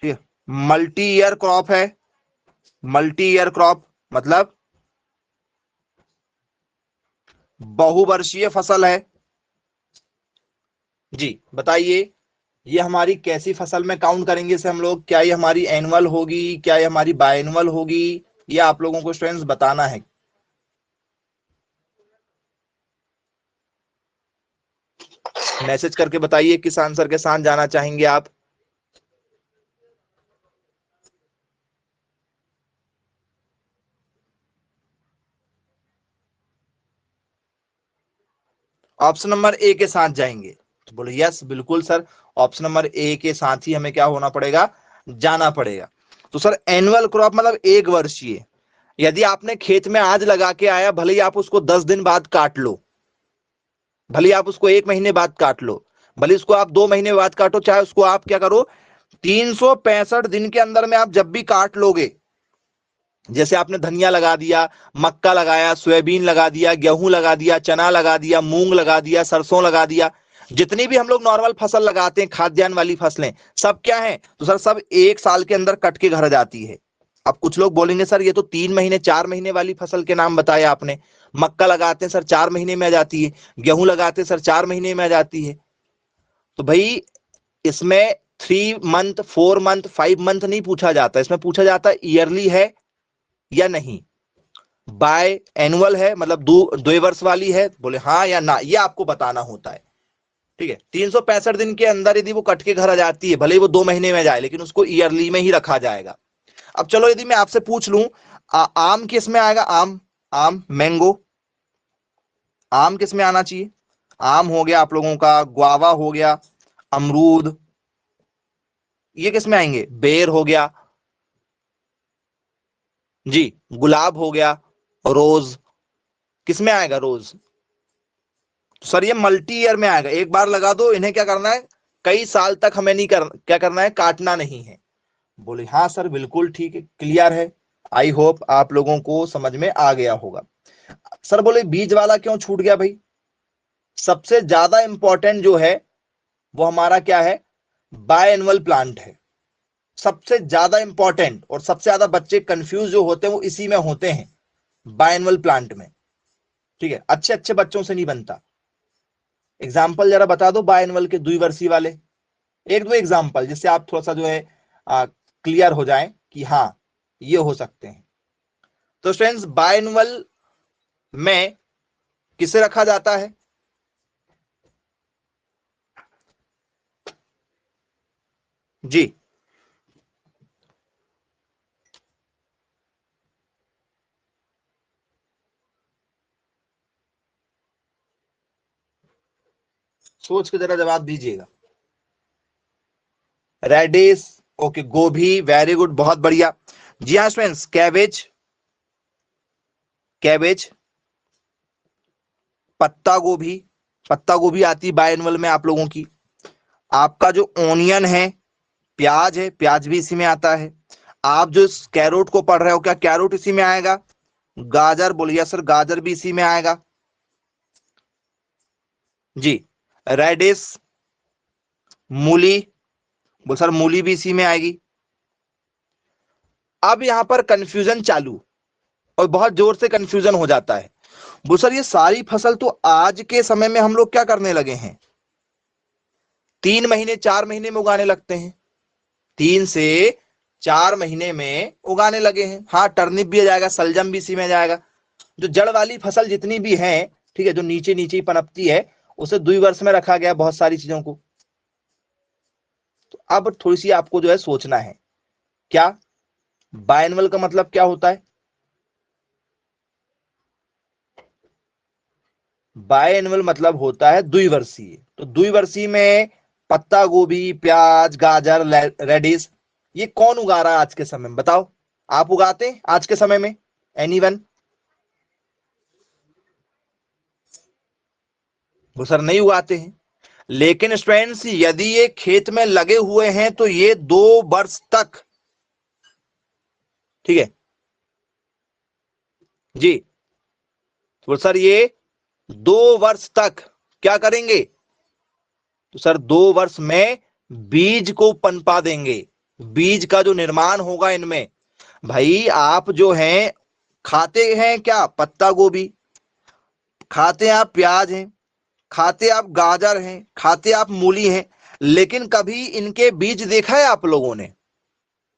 ठीक है, मल्टी ईयर क्रॉप है? मल्टी ईयर क्रॉप मतलब बहुवर्षीय फसल है। जी बताइए, ये हमारी कैसी फसल में काउंट करेंगे इसे हम लोग? क्या ये हमारी एनुअल होगी, क्या ये हमारी बायनुअल होगी? ये आप लोगों को स्टूडेंट्स बताना है। मैसेज करके बताइए किस आंसर के साथ जाना चाहेंगे आप। ऑप्शन नंबर ए के साथ जाएंगे? तो बोले यस बिल्कुल सर, ऑप्शन नंबर ए के साथ ही हमें क्या होना पड़ेगा, जाना पड़ेगा। तो सर एनुअल क्रॉप मतलब एक वर्षीय। यदि आपने खेत में आज लगा के आया, भले ही आप उसको 10 दिन बाद काट लो, भले आप उसको 1 महीने बाद काट लो, भले उसको आप 2 महीने बाद काटो, चाहे उसको आप क्या करो 365 दिन के अंदर में आप जब भी काट लोगे, जैसे आपने धनिया लगा दिया, मक्का लगाया, सोयाबीन लगा दिया, गेहूं लगा दिया, चना लगा दिया, मूंग लगा दिया, सरसों लगा दिया, जितनी भी हम लोग नॉर्मल फसल लगाते हैं खाद्यान्न वाली फसलें, सब क्या है तो सर सब 1 साल के अंदर कट के घर जाती है। अब कुछ लोग बोलेंगे सर ये तो 3 महीने 4 महीने वाली फसल के नाम बताए आपने, मक्का लगाते हैं सर 4 महीने में आ जाती है, गेहूं लगाते हैं सर 4 महीने में आ जाती है। तो भाई इसमें 3 मंथ 4 मंथ 5 मंथ नहीं पूछा जाता, इसमें पूछा जाता है ईयरली है या नहीं, बाय एनुअल है मतलब 2 वर्ष वाली है, बोले हाँ या ना, ये आपको बताना होता है। ठीक है, 365 दिन के अंदर यदि वो कट के घर आ जाती है, भले ही वो 2 महीने में जाए, लेकिन उसको ईयरली में ही रखा जाएगा। अब चलो यदि मैं आपसे पूछ लूं, आम किस में आएगा? आम, आम मैंगो, आम किस में आना चाहिए? आम हो गया आप लोगों का, गुआवा हो गया, अमरूद, ये किस में आएंगे? बेर हो गया, जी गुलाब हो गया, रोज किस में आएगा? रोज। तो सर ये मल्टी ईयर में आएगा, एक बार लगा दो, इन्हें क्या करना है कई साल तक हमें नहीं क्या करना है, काटना नहीं है। बोले हाँ सर बिल्कुल ठीक है, क्लियर है, आई होप आप लोगों को समझ में आ गया होगा। सर बोले बीज वाला क्यों छूट गया भाई? सबसे ज्यादा इंपॉर्टेंट जो है वो हमारा क्या है, बायएनुअल प्लांट है। सबसे ज्यादा इंपॉर्टेंट और सबसे ज्यादा बच्चे कंफ्यूज जो होते हैं वो इसी में होते हैं, बायएनुअल प्लांट में। ठीक है, अच्छे अच्छे बच्चों से नहीं बनता। एग्जाम्पल जरा बता दो बायएनुअल के, द्विवर्षीय वाले, एक दो एग्जाम्पल, जिससे आप थोड़ा सा जो है क्लियर हो जाए कि हाँ ये हो सकते हैं। तो स्टूडेंट्स, बायएनुअल में किसे रखा जाता है? जी, सोच के जरा जवाब दीजिएगा। रेडिस, ओके, गोभी, वेरी गुड, बहुत बढ़िया। जी हाँ स्टूडेंट्स, कैबेज, कैबेज, पत्ता गोभी, पत्ता गोभी आती है बायएनुअल में आप लोगों की। आपका जो ओनियन है, प्याज है, प्याज भी इसी में आता है। आप जो कैरोट को पढ़ रहे हो, क्या कैरोट इसी में आएगा? गाजर, बोलिए सर, गाजर भी इसी में आएगा। जी, रेडिस, मूली, बोल सर मूली भी इसी में आएगी। अब यहां पर कंफ्यूजन चालू, और बहुत जोर से कंफ्यूजन हो जाता है। वो सर ये सारी फसल तो आज के समय में हम लोग क्या करने लगे हैं, 3 महीने 4 महीने में उगाने लगते हैं, 3 से 4 महीने में उगाने लगे हैं। हाँ, टर्निप भी आ जाएगा, सलजम भी इसी में जाएगा। जो जड़ वाली फसल जितनी भी है, ठीक है, जो नीचे नीचे ही पनपती है, उसे द्विवर्ष में रखा गया बहुत सारी चीजों को। तो अब थोड़ी सी आपको जो है सोचना है, क्या बायएनुअल का मतलब क्या होता है? बायएनुअल मतलब होता है द्विवर्षीय। तो द्विवर्षीय में पत्ता गोभी, प्याज, गाजर, रेडिस, ये कौन उगा रहा है आज के समय में? बताओ, आप उगाते हैं आज के समय में? एनीवन? वो सर नहीं उगाते हैं। लेकिन स्टूडेंट्स, यदि ये खेत में लगे हुए हैं तो ये 2 वर्ष तक, ठीक है जी, तो सर ये 2 वर्ष तक क्या करेंगे? तो सर 2 वर्ष में बीज को पनपा देंगे, बीज का जो निर्माण होगा इनमें। भाई आप जो हैं, खाते हैं क्या? पत्ता गोभी खाते हैं, आप प्याज हैं, खाते आप गाजर हैं, खाते आप मूली हैं, लेकिन कभी इनके बीज देखा है आप लोगों ने?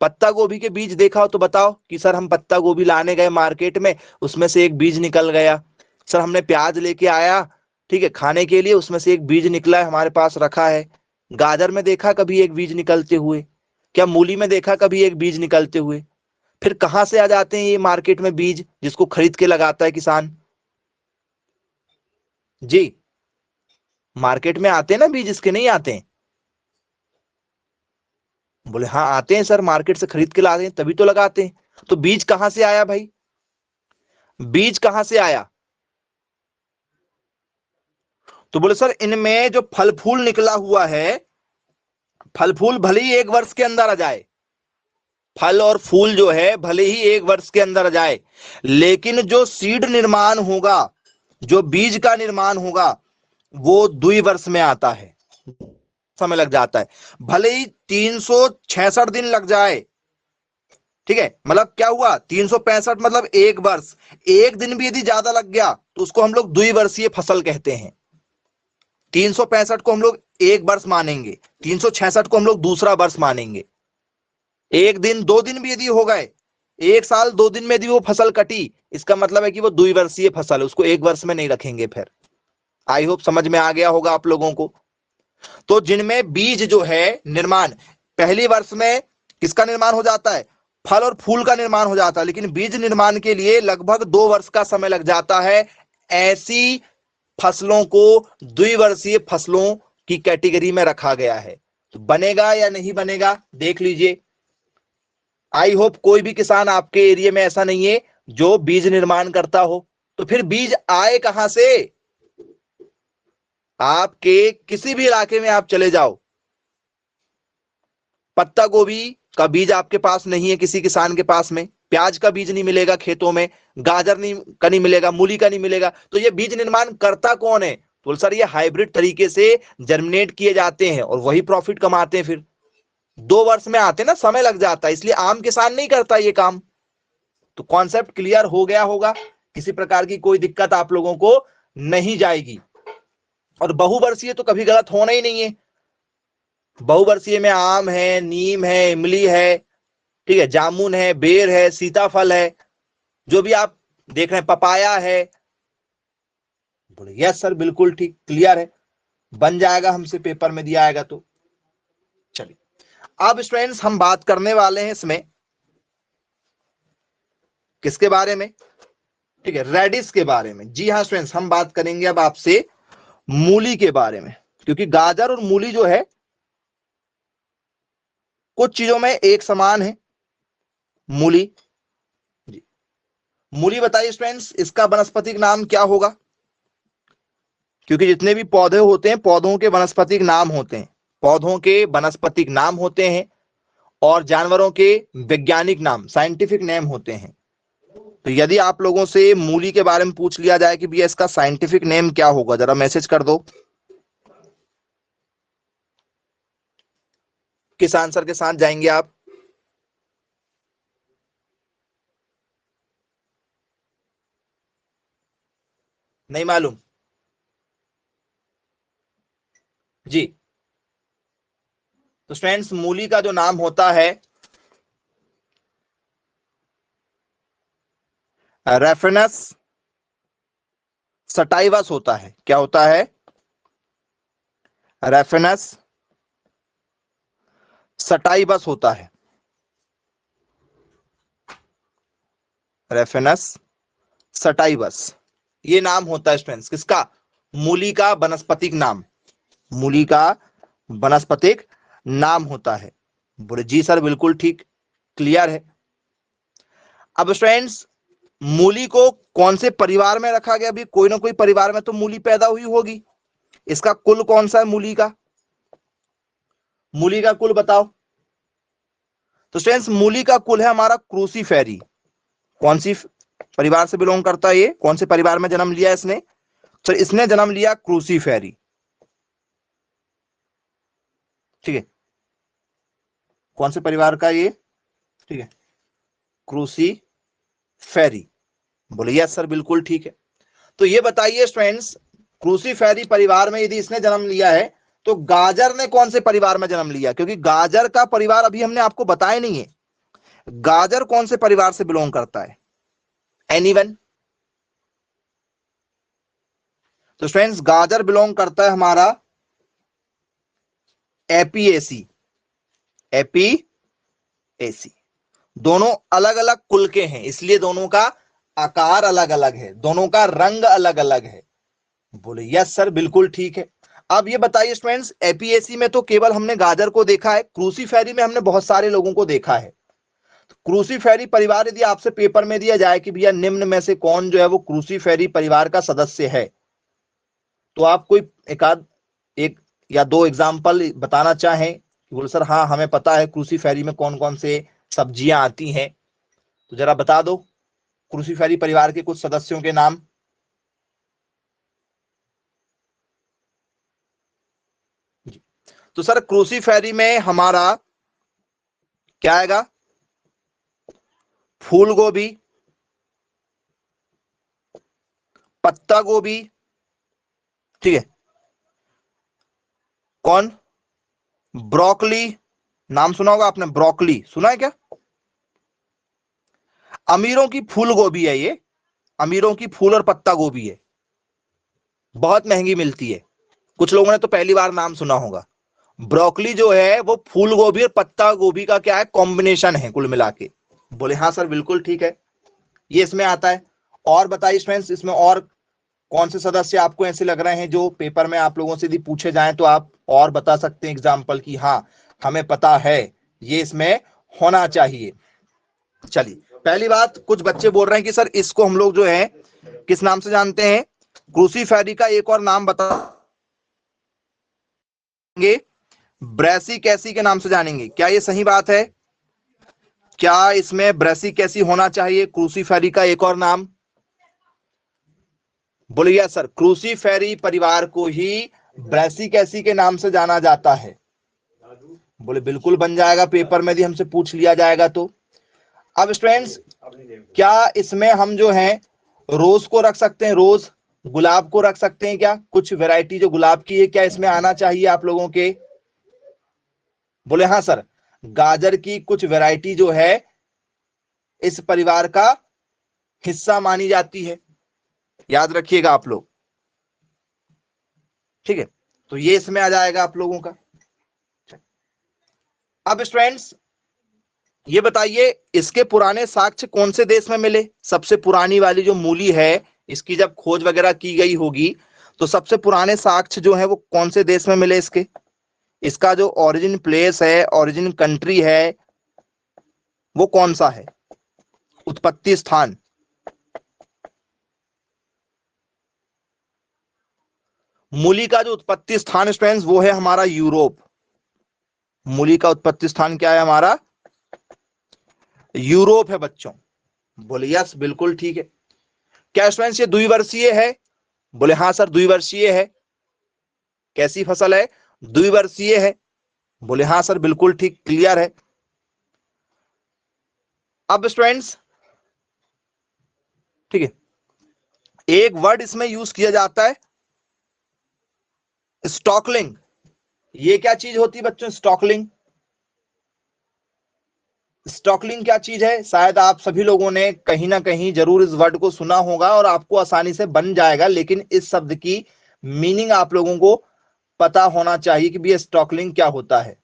पत्ता गोभी के बीज देखा हो तो बताओ कि सर हम पत्ता गोभी लाने गए मार्केट में, उसमें से एक बीज निकल गया। सर हमने प्याज लेके आया, ठीक है, खाने के लिए, उसमें से एक बीज निकला है, हमारे पास रखा है। गाजर में देखा कभी एक बीज निकलते हुए? क्या मूली में देखा कभी एक बीज निकलते हुए? फिर कहां से आ जाते हैं ये मार्केट में बीज, जिसको खरीद के लगाता है किसान? जी, मार्केट में आते हैं ना बीज, इसके नहीं आते हैं? बोले हाँ आते हैं सर, मार्केट से खरीद के लाते हैं तभी तो लगाते हैं। तो बीज कहां से आया भाई? बीज कहां से आया? तो बोले सर इनमें जो फल फूल निकला हुआ है, फल फूल भले ही 1 वर्ष के अंदर आ जाए, फल और फूल जो है भले ही 1 वर्ष के अंदर आ जाए, लेकिन जो सीड निर्माण होगा, जो बीज का निर्माण होगा, वो 2 वर्ष में आता है, समय लग जाता है। भले ही 366 दिन लग जाए, ठीक है, मतलब क्या हुआ, 365 मतलब 1 वर्ष, एक दिन भी यदि ज्यादा लग गया तो उसको हम लोग द्विवर्षीय फसल कहते हैं। 365 को हम लोग 1 वर्ष मानेंगे, 366 को हम लोग दूसरा वर्ष मानेंगे। एक दिन 2 दिन भी यदि हो गए, 1 साल 2 दिन में यदि वो फसल कटी, इसका मतलब है कि वो द्विवर्षीय फसल है, उसको 1 वर्ष में नहीं रखेंगे। फिर आई होप समझ में आ गया होगा आप लोगों को। तो जिनमें बीज जो है निर्माण, पहली वर्ष में किसका निर्माण हो जाता है? फल और फूल का निर्माण हो जाता है, लेकिन बीज निर्माण के लिए लगभग 2 वर्ष का समय लग जाता है। ऐसी फसलों को द्विवर्षीय फसलों की कैटेगरी में रखा गया है। तो बनेगा या नहीं बनेगा देख लीजिए। आई होप कोई भी किसान आपके एरिया में ऐसा नहीं है जो बीज निर्माण करता हो। तो फिर बीज आए कहां से? आपके किसी भी इलाके में आप चले जाओ, पत्ता गोभी का बीज आपके पास नहीं है किसी किसान के पास में, प्याज का बीज नहीं मिलेगा खेतों में, गाजर नहीं का नहीं मिलेगा, मूली का नहीं मिलेगा। तो ये बीज निर्माण करता कौन है? तो सर ये हाइब्रिड तरीके से जर्मिनेट किए जाते हैं और वही प्रॉफिट कमाते हैं। फिर 2 वर्ष में आते ना, समय लग जाता है, इसलिए आम किसान नहीं करता ये काम। तो कॉन्सेप्ट क्लियर हो गया होगा, किसी प्रकार की कोई दिक्कत आप लोगों को नहीं जाएगी। और बहुवर्षीय तो कभी गलत होना ही नहीं है। बहुवर्षीय में आम है, नीम है, इमली है, ठीक है, जामुन है, बेर है, सीताफल है, जो भी आप देख रहे हैं, पपाया है। बोले यस सर बिल्कुल ठीक, क्लियर है, बन जाएगा, हमसे पेपर में दिया आएगा तो। चलिए अब स्टूडेंट्स हम बात करने वाले हैं इसमें किसके बारे में, ठीक है, रेडिश के बारे में। जी हाँ स्टूडेंट्स, हम बात करेंगे अब आपसे मूली के बारे में, क्योंकि गाजर और मूली जो है कुछ चीजों में एक समान है। मूली, जी मूली बताइए स्टूडेंट्स, इसका वानस्पतिक नाम क्या होगा? क्योंकि जितने भी पौधे होते हैं, पौधों के वानस्पतिक नाम होते हैं, पौधों के वानस्पतिक नाम होते हैं, और जानवरों के वैज्ञानिक नाम, साइंटिफिक नेम होते हैं। तो यदि आप लोगों से मूली के बारे में पूछ लिया जाए कि भैया इसका साइंटिफिक नेम क्या होगा, जरा मैसेज कर दो किस आंसर के साथ जाएंगे आप। नहीं मालूम जी? तो स्टूडेंट्स मूली का जो नाम होता है रेफेनस सटाइवस होता है। क्या होता है? रेफेनस सटाइवस होता है। रेफेनस सटाइवस ये नाम होता है स्टूडेंट्स किसका? मूली का वानस्पतिक नाम, मूली का वानस्पतिक नाम होता है। बोले जी सर बिल्कुल ठीक, क्लियर है। अब स्टूडेंट्स मूली को कौन से परिवार में रखा गया? अभी कोई ना कोई परिवार में तो मूली पैदा हुई होगी। इसका कुल कौन सा है मूली का? मूली का कुल बताओ। तो स्टूडेंट्स मूली का कुल है हमारा क्रूसीफेरी। कौन सी परिवार से बिलोंग करता है ये? कौन से परिवार में जन्म लिया इसने? तो इसने जन्म लिया क्रूसीफेरी, ठीक है। कौन से परिवार का ये? ठीक है, क्रूसीफेरी। बोले यस सर बिल्कुल ठीक है। तो ये बताइए स्टूडेंट्स, क्रूसीफेरी परिवार में यदि इसने जन्म लिया है, तो गाजर ने कौन से परिवार में जन्म लिया? क्योंकि गाजर का परिवार अभी हमने आपको बताया नहीं है। गाजर कौन से परिवार से बिलोंग करता है? एनीवन? तो स्टूडेंट्स गाजर बिलोंग करता है हमारा एपीएसी। एपीएसी दोनों अलग अलग कुल के हैं, इसलिए दोनों का आकार अलग अलग है, दोनों का रंग अलग अलग है। बोले यस सर बिल्कुल ठीक है। अब ये बताइए स्टूडेंट्स, एपीएसी में तो केवल हमने गाजर को देखा है, क्रूसीफेरी में हमने बहुत सारे लोगों को देखा है। क्रूसीफेरी परिवार यदि आपसे पेपर में दिया जाए कि भैया निम्न में से कौन जो है वो क्रूसीफेरी परिवार का सदस्य है, तो आप कोई एक या दो एग्जाम्पल बताना चाहें? बोले सर हाँ हमें पता है क्रूसीफेरी में कौन कौन से सब्जियां आती हैं, तो जरा बता दो क्रूसीफेरी परिवार के कुछ सदस्यों के नाम। तो सर क्रूसीफेरी में हमारा क्या आएगा? फूल गोभी, पत्ता गोभी, ठीक है, कौन? ब्रोकली, नाम सुना होगा आपने, ब्रोकली सुना है क्या? अमीरों की फूल गोभी है ये, अमीरों की फूल और पत्ता गोभी है, बहुत महंगी मिलती है। कुछ लोगों ने तो पहली बार नाम सुना होगा। ब्रोकली जो है वो फूल गोभी और पत्ता गोभी का क्या है? कॉम्बिनेशन है कुल मिला के। बोले हाँ सर बिल्कुल ठीक है, ये इसमें आता है। और बताइए स्टूडेंट्स, इसमें और कौन से सदस्य आपको ऐसे लग रहे हैं जो पेपर में आप लोगों से यदि पूछे जाएं तो आप और बता सकते हैं एग्जाम्पल की हाँ हमें पता है ये इसमें होना चाहिए? चलिए पहली बात, कुछ बच्चे बोल रहे हैं कि सर इसको हम लोग जो है किस नाम से जानते हैं? क्रूसीफेरी का एक और नाम बताएंगे, ब्रैसिकेसी के नाम से जानेंगे। क्या ये सही बात है? क्या इसमें ब्रैसिकेसी होना चाहिए क्रूसीफेरी का एक और नाम? बोले यस सर, क्रूसीफेरी परिवार को ही ब्रैसिकेसी के नाम से जाना जाता है। बोले बिल्कुल बन जाएगा, पेपर में भी हमसे पूछ लिया जाएगा तो। अब स्टूडेंट्स, क्या इसमें हम जो है रोज को रख सकते हैं, रोज गुलाब को रख सकते हैं क्या? कुछ वैरायटी जो गुलाब की है, क्या इसमें आना चाहिए आप लोगों के? बोले हाँ सर, गाजर की कुछ वैरायटी जो है इस परिवार का हिस्सा मानी जाती है, याद रखिएगा आप लोग, ठीक है। तो ये इसमें आ जाएगा आप लोगों का। अब स्टूडेंट्स ये बताइए, इसके पुराने साक्ष्य कौन से देश में मिले? सबसे पुरानी वाली जो मूली है, इसकी जब खोज वगैरह की गई होगी तो सबसे पुराने साक्ष्य जो है वो कौन से देश में मिले इसके? इसका जो ओरिजिन प्लेस है, ओरिजिन कंट्री है, वो कौन सा है? उत्पत्ति स्थान। मूली का जो उत्पत्ति स्थान स्टूडेंट्स वो है हमारा यूरोप। मूली का उत्पत्ति स्थान क्या है हमारा? यूरोप है बच्चों। बोले यस बिल्कुल ठीक है। क्या स्टूडेंट्स ये द्विवर्षीय है? बोले हाँ सर द्विवर्षीय है। कैसी फसल है? द्विवर्षीय है। बोले हाँ सर बिल्कुल ठीक, क्लियर है। अब स्टूडेंट्स ठीक है, एक वर्ड इसमें यूज किया जाता है, स्टॉकलिंग। ये क्या चीज होती है बच्चों? स्टॉकलिंग। स्टॉकलिंग क्या चीज है? शायद आप सभी लोगों ने कहीं ना कहीं जरूर इस वर्ड को सुना होगा और आपको आसानी से बन जाएगा, लेकिन इस शब्द की मीनिंग आप लोगों को पता होना चाहिए कि भी स्टॉकलिंग क्या होता है।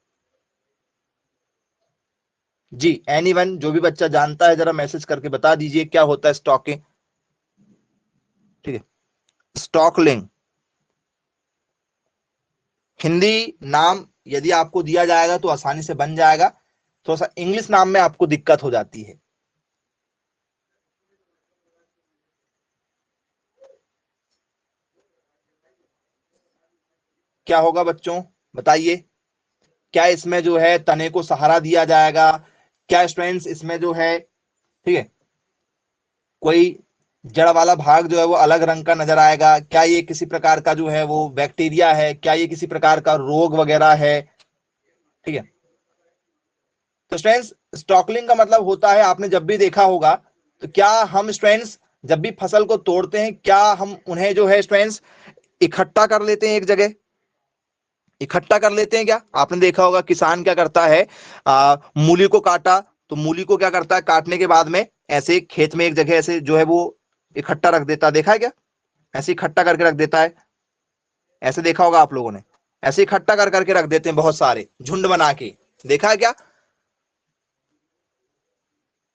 जी एनीवन, जो भी बच्चा जानता है जरा मैसेज करके बता दीजिए क्या होता है स्टॉकिंग। ठीक है, स्टॉकलिंग हिंदी नाम यदि आपको दिया जाएगा तो आसानी से बन जाएगा, थोड़ा सा इंग्लिश नाम में आपको दिक्कत हो जाती है। क्या होगा बच्चों बताइए? क्या इसमें जो है तने को सहारा दिया जाएगा? क्या स्टूडेंट्स इसमें जो है, ठीक है, कोई जड़ वाला भाग जो है वो अलग रंग का नजर आएगा? क्या ये किसी प्रकार का जो है वो बैक्टीरिया है? क्या ये किसी प्रकार का रोग वगैरह है? ठीक है, तो स्टूडेंट्स स्टॉकलिंग का मतलब होता है, आपने जब भी देखा होगा तो क्या हम स्टूडेंट्स जब भी फसल को तोड़ते हैं क्या हम उन्हें जो है स्टूडेंट्स इकट्ठा कर लेते हैं एक जगह? इकट्ठा कर लेते हैं क्या? आपने देखा होगा किसान क्या करता है, मूली को काटा तो मूली को क्या करता है, काटने के बाद में ऐसे खेत में एक जगह ऐसे जो है वो इकट्ठा रख देता है, देखा है क्या? ऐसे इकट्ठा करके रख देता है, ऐसे देखा होगा आप लोगों ने, ऐसे इकट्ठा कर करके रख देते हैं बहुत सारे झुंड बना के, देखा है क्या?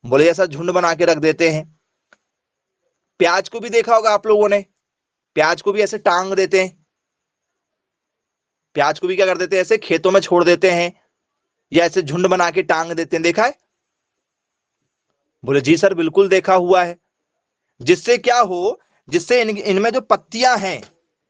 बोले ऐसा झुंड बना के रख देते हैं। प्याज को भी देखा होगा आप लोगों ने, प्याज को भी ऐसे टांग देते हैं, प्याज को भी क्या कर देते हैं, ऐसे खेतों में छोड़ देते हैं या ऐसे झुंड बना के टांग देते हैं, देखा है? बोले जी सर बिल्कुल देखा हुआ है। जिससे क्या हो, जिससे इनमें जो पत्तियां हैं,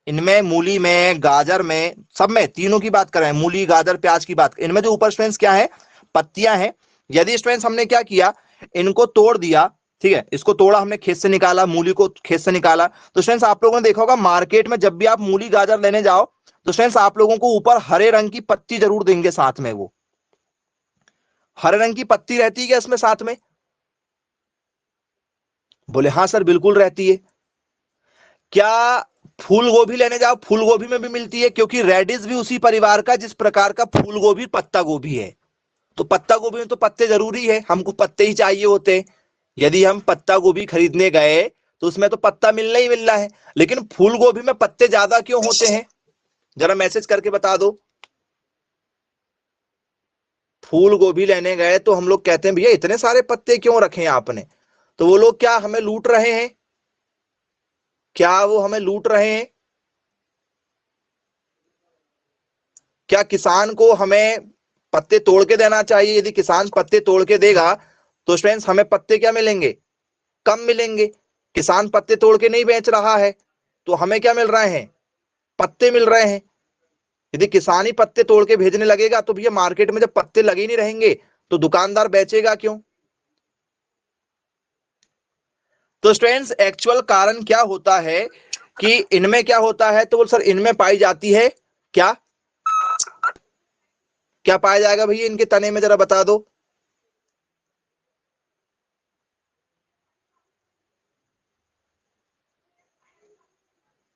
इनमें मूली में गाजर में सब में, तीनों की बात कर रहे हैं, मूली गाजर प्याज की बात, इनमें जो ऊपर स्टूडेंट्स क्या है, पत्तियां हैं। यदि स्टूडेंट्स हमने क्या किया, इनको तोड़ दिया, ठीक है, इसको तोड़ा हमने खेत से निकाला, मूली को खेत से निकाला, तो स्टूडेंट्स आप लोगों ने देखा होगा मार्केट में जब भी आप मूली गाजर लेने जाओ तो स्टूडेंट्स आप लोगों को ऊपर हरे रंग की पत्ती जरूर देंगे साथ में, वो हरे रंग की पत्ती रहती है क्या इसमें साथ में? बोले हाँ सर बिल्कुल रहती है। क्या फूल गोभी लेने जाओ, फूल गोभी में भी मिलती है, क्योंकि रेडिश भी उसी परिवार का जिस प्रकार का फूल गोभी पत्ता गोभी है, तो पत्ता गोभी में तो पत्ते जरूरी है, हमको पत्ते ही चाहिए होते हैं। यदि हम पत्ता गोभी खरीदने गए तो उसमें तो पत्ता मिलना ही मिलना है, लेकिन फूल गोभी में पत्ते ज्यादा क्यों होते हैं? जरा मैसेज करके बता दो। फूल गोभी लेने गए तो हम लोग कहते हैं भैया इतने सारे पत्ते क्यों रखे हैं आपने? तो वो लोग क्या हमें लूट रहे हैं? क्या वो हमें लूट रहे हैं? क्या किसान को हमें पत्ते तोड़ के देना चाहिए? यदि किसान पत्ते तोड़ के देगा तो स्टूडेंट्स हमें पत्ते क्या मिलेंगे? कम मिलेंगे। किसान पत्ते तोड़ के नहीं बेच रहा है तो हमें क्या मिल रहे हैं? पत्ते मिल रहे हैं। यदि किसान ही पत्ते तोड़ के भेजने लगेगा तो भैया मार्केट में जब पत्ते लगे नहीं रहेंगे तो दुकानदार बेचेगा क्यों? तो स्टूडेंट्स एक्चुअल कारण क्या होता है कि इनमें क्या होता है, तो बोल सर इनमें पाई जाती है क्या, क्या पाया जाएगा भैया इनके तने में, जरा बता दो।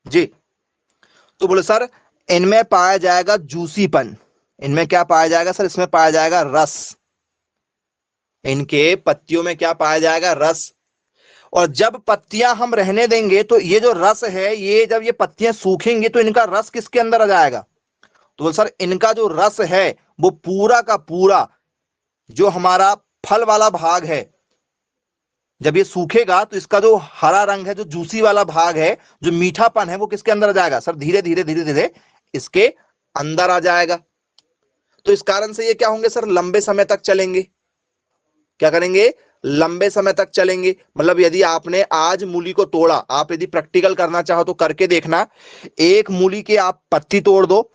जी, तो बोले सर इनमें पाया जाएगा जूसीपन। इनमें क्या पाया जाएगा सर, इसमें पाया जाएगा रस। इनके पत्तियों में क्या पाया जाएगा, रस। और जब पत्तियां हम रहने देंगे तो ये जो रस है, ये जब ये पत्तियां सूखेंगी तो इनका रस किसके अंदर आ जाएगा, तो बोले सर इनका जो रस है वो पूरा का पूरा जो हमारा फल वाला भाग है, जब ये सूखेगा तो इसका जो हरा रंग है, जो जूसी वाला भाग है, जो मीठापन है, वो किसके अंदर आ जाएगा सर, धीरे धीरे धीरे धीरे इसके अंदर आ जाएगा। तो इस कारण से ये क्या होंगे सर, लंबे समय तक चलेंगे। क्या करेंगे, लंबे समय तक चलेंगे। मतलब यदि आपने आज मूली को तोड़ा, आप यदि प्रैक्टिकल करना चाहो तो करके देखना। एक मूली के आप पत्ती तोड़ दो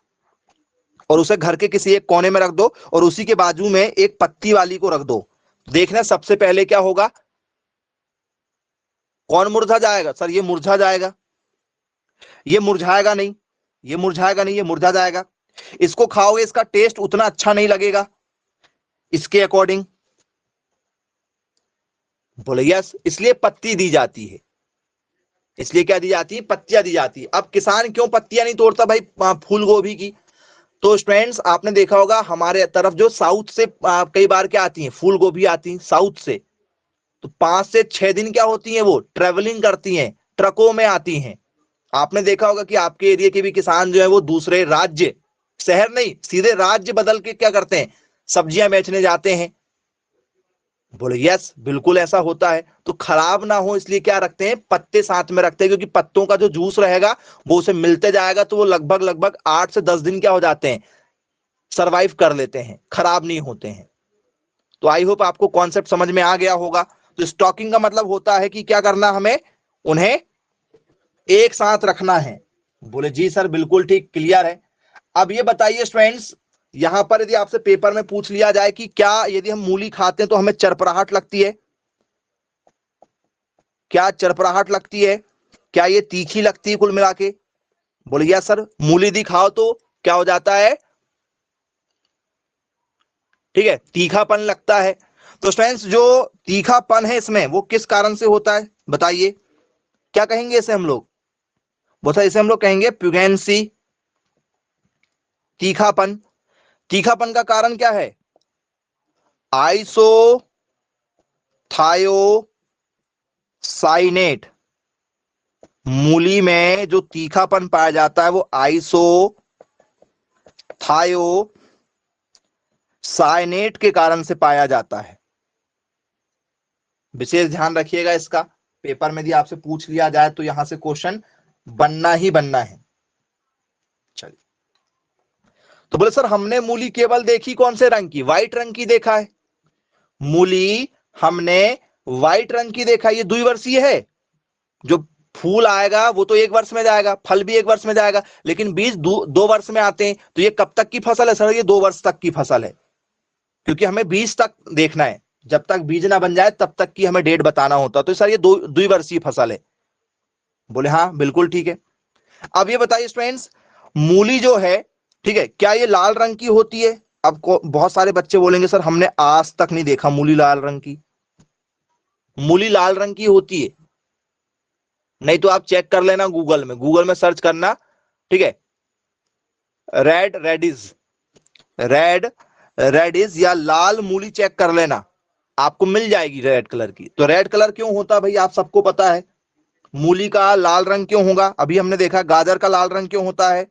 और उसे घर के किसी एक कोने में रख दो, और उसी के बाजू में एक पत्ती वाली को रख दो। देखना सबसे पहले क्या होगा, कौन मुरझा जाएगा सर, ये मुरझा जाएगा। ये मुरझाएगा नहीं, ये मुरझाएगा नहीं, ये मुरझा जाएगा। इसको खाओगे, इसका टेस्ट उतना अच्छा नहीं लगेगा इसके अकॉर्डिंग। बोले यस, इसलिए पत्ती दी जाती है। इसलिए क्या दी जाती है, पत्तियां दी जाती है। अब किसान क्यों पत्तियां नहीं तोड़ता भाई फूल गोभी की, तो स्टूडेंट्स आपने देखा होगा हमारे तरफ जो साउथ से कई बार क्या आती हैं, फूल गोभी आती है साउथ से। तो 5 से 6 दिन क्या होती हैं, वो ट्रेवलिंग करती हैं, ट्रकों में आती हैं। आपने देखा होगा कि आपके एरिया के भी किसान जो है वो दूसरे राज्य, शहर नहीं सीधे राज्य बदल के क्या करते हैं, सब्जियां बेचने जाते हैं। बोले यस, बिल्कुल ऐसा होता है। तो खराब ना हो इसलिए क्या रखते हैं, पत्ते साथ में रखते हैं, क्योंकि पत्तों का जो जूस रहेगा वो उसे मिलते जाएगा, तो वो लगभग लगभग 8 से 10 दिन क्या हो जाते हैं, सरवाइव कर लेते हैं, खराब नहीं होते हैं। तो आई होप आपको कॉन्सेप्ट समझ में आ गया होगा। तो स्टॉकिंग का मतलब होता है कि क्या करना, हमें उन्हें एक साथ रखना है। बोले जी सर बिल्कुल ठीक, क्लियर है। अब ये बताइए स्टूडेंट्स, यहां पर यदि आपसे पेपर में पूछ लिया जाए कि क्या यदि हम मूली खाते हैं तो हमें चरपराहट लगती है, क्या चरपराहट लगती है, क्या ये तीखी लगती है कुल मिला के, बोले यस सर, मूली यदि खाओ तो क्या हो जाता है, ठीक है, तीखापन लगता है। तो स्टूडेंट्स जो तीखापन है इसमें वो किस कारण से होता है बताइए, क्या कहेंगे इसे हम लोग, बोला इसे हम लोग कहेंगे प्यूगेंसी, तीखापन। तीखापन का कारण क्या है, आइसोथायोसाइनेट। मूली में जो तीखापन पाया जाता है वो आइसोथायोसाइनेट के कारण से पाया जाता है। विशेष ध्यान रखिएगा इसका, पेपर में यदि आपसे पूछ लिया जाए तो यहां से क्वेश्चन बनना ही बनना है। चलिए, तो बोले सर हमने मूली केवल देखी कौन से रंग की, व्हाइट रंग की देखा है। मूली हमने व्हाइट रंग की देखा, ये द्विवर्षीय है। जो फूल आएगा वो तो 1 वर्ष में जाएगा, फल भी 1 वर्ष में जाएगा, लेकिन बीज 2 वर्ष में आते हैं। तो ये कब तक की फसल है सर, ये 2 वर्ष तक की फसल है, क्योंकि हमें बीज तक देखना है, जब तक बीज ना बन जाए तब तक की हमें डेट बताना होता। तो सर ये द्विवर्षीय फसल है। बोले हाँ बिल्कुल ठीक है। अब ये बताइए स्टूडेंट्स, मूली जो है, ठीक है, क्या ये लाल रंग की होती है। अब बहुत सारे बच्चे बोलेंगे सर हमने आज तक नहीं देखा मूली लाल रंग की। मूली लाल रंग की होती है, नहीं तो आप चेक कर लेना गूगल में, गूगल में सर्च करना, ठीक है, रेड रेडिस, रेड रेडिस या लाल मूली चेक कर लेना, आपको मिल जाएगी रेड कलर की। तो रेड कलर क्यों होता है भाई, आप सबको पता है। मूली का लाल रंग क्यों होगा, अभी हमने देखा। गाजर का लाल रंग क्यों होता है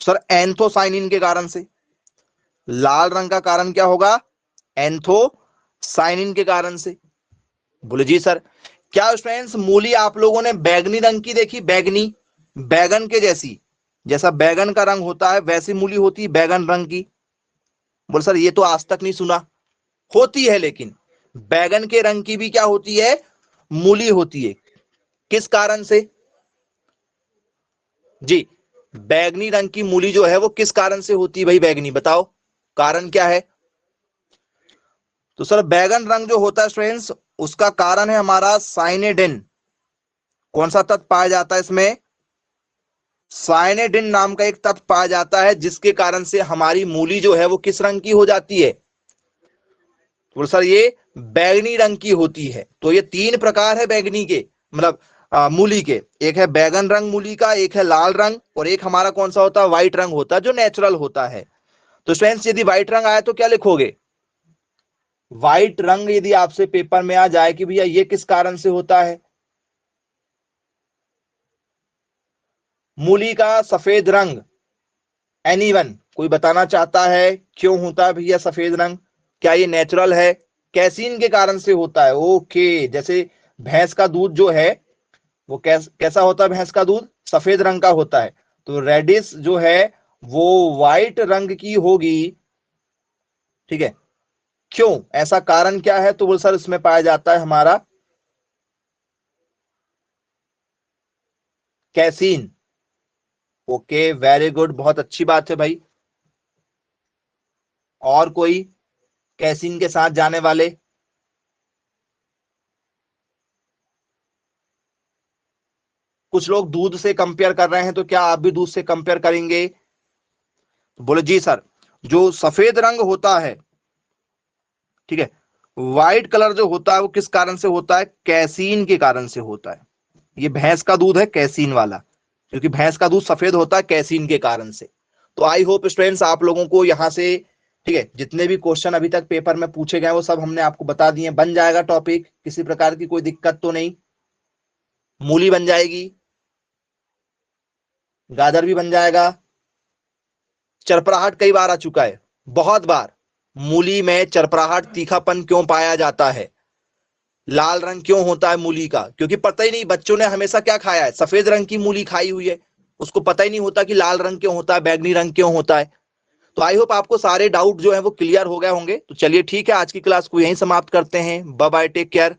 सर, एंथोसाइनिन के कारण से। लाल रंग का कारण क्या होगा, एंथोसाइनिन के कारण से। बोले जी सर। क्या स्टूडेंट्स मूली आप लोगों ने बैगनी रंग की देखी, बैगनी, बैगन के जैसी, जैसा बैगन का रंग होता है वैसी मूली होती है बैगन रंग की। बोले सर ये तो आज तक नहीं सुना। होती है, लेकिन बैगन के रंग की भी क्या होती है, मूली होती है। किस कारण से जी, बैगनी रंग की मूली जो है वो किस कारण से होती है भाई, बैगनी बताओ, कारण क्या है। तो सर बैगन रंग जो होता है स्टूडेंट्स, उसका कारण है हमारा साइनेडिन। कौन सा तत्व पाया जाता है इसमें? साइनेडिन नाम का एक तत्व पाया जाता है, जिसके कारण से हमारी मूली जो है वो किस रंग की हो जाती है? तो सर ये बैगनी रंग की होती है। तो ये तीन प्रकार है बैगनी के, मतलब मूली के। एक है बैगन रंग मूली का, एक है लाल रंग, और एक हमारा कौन सा होता है? व्हाइट रंग होता है, जो नेचुरल होता है। तो स्टूडेंट्स यदि व्हाइट रंग आया तो क्या लिखोगे? व्हाइट रंग यदि आपसे पेपर में आ जाए कि भैया ये किस कारण से होता है? मूली का सफेद रंग, एनीवन कोई बताना चाहता है क्यों होता है भैया सफेद रंग? क्या ये नेचुरल है? कैसीन के कारण से होता है। ओके, जैसे भैंस का दूध जो है वो कैसा होता है? भैंस का दूध सफेद रंग का होता है, तो रेडिश जो है वो व्हाइट रंग की होगी। ठीक है, क्यों? ऐसा कारण क्या है? तो वो सर इसमें पाया जाता है हमारा कैसीन। ओके, वेरी गुड, बहुत अच्छी बात है भाई। और कोई कैसीन के साथ जाने वाले? कुछ लोग दूध से कंपेयर कर रहे हैं, तो क्या आप भी दूध से कंपेयर करेंगे? बोले जी सर। जो सफेद रंग होता है, ठीक है, व्हाइट कलर जो होता है वो किस कारण से होता है? कैसीन के कारण से होता है। ये भैंस का दूध है कैसीन वाला, क्योंकि भैंस का दूध सफेद होता है कैसीन के कारण से। तो आई होप स्टूडेंट्स आप लोगों को यहां से, ठीक है, जितने भी क्वेश्चन अभी तक पेपर में पूछे गए वो सब हमने आपको बता दिए। बन जाएगा टॉपिक, किसी प्रकार की कोई दिक्कत तो नहीं? मूली बन जाएगी, गाजर भी बन जाएगा। चरपराहट कई बार आ चुका है, बहुत बार। मूली में चरपराहट, तीखापन क्यों पाया जाता है? लाल रंग क्यों होता है मूली का? क्योंकि पता ही नहीं, बच्चों ने हमेशा क्या खाया है? सफेद रंग की मूली खाई हुई है, उसको पता ही नहीं होता कि लाल रंग क्यों होता है, बैगनी रंग क्यों होता है। तो आई होप आपको सारे डाउट जो है वो क्लियर हो गए होंगे। तो चलिए ठीक है, आज की क्लास को यहीं समाप्त करते हैं। Bye bye, take care.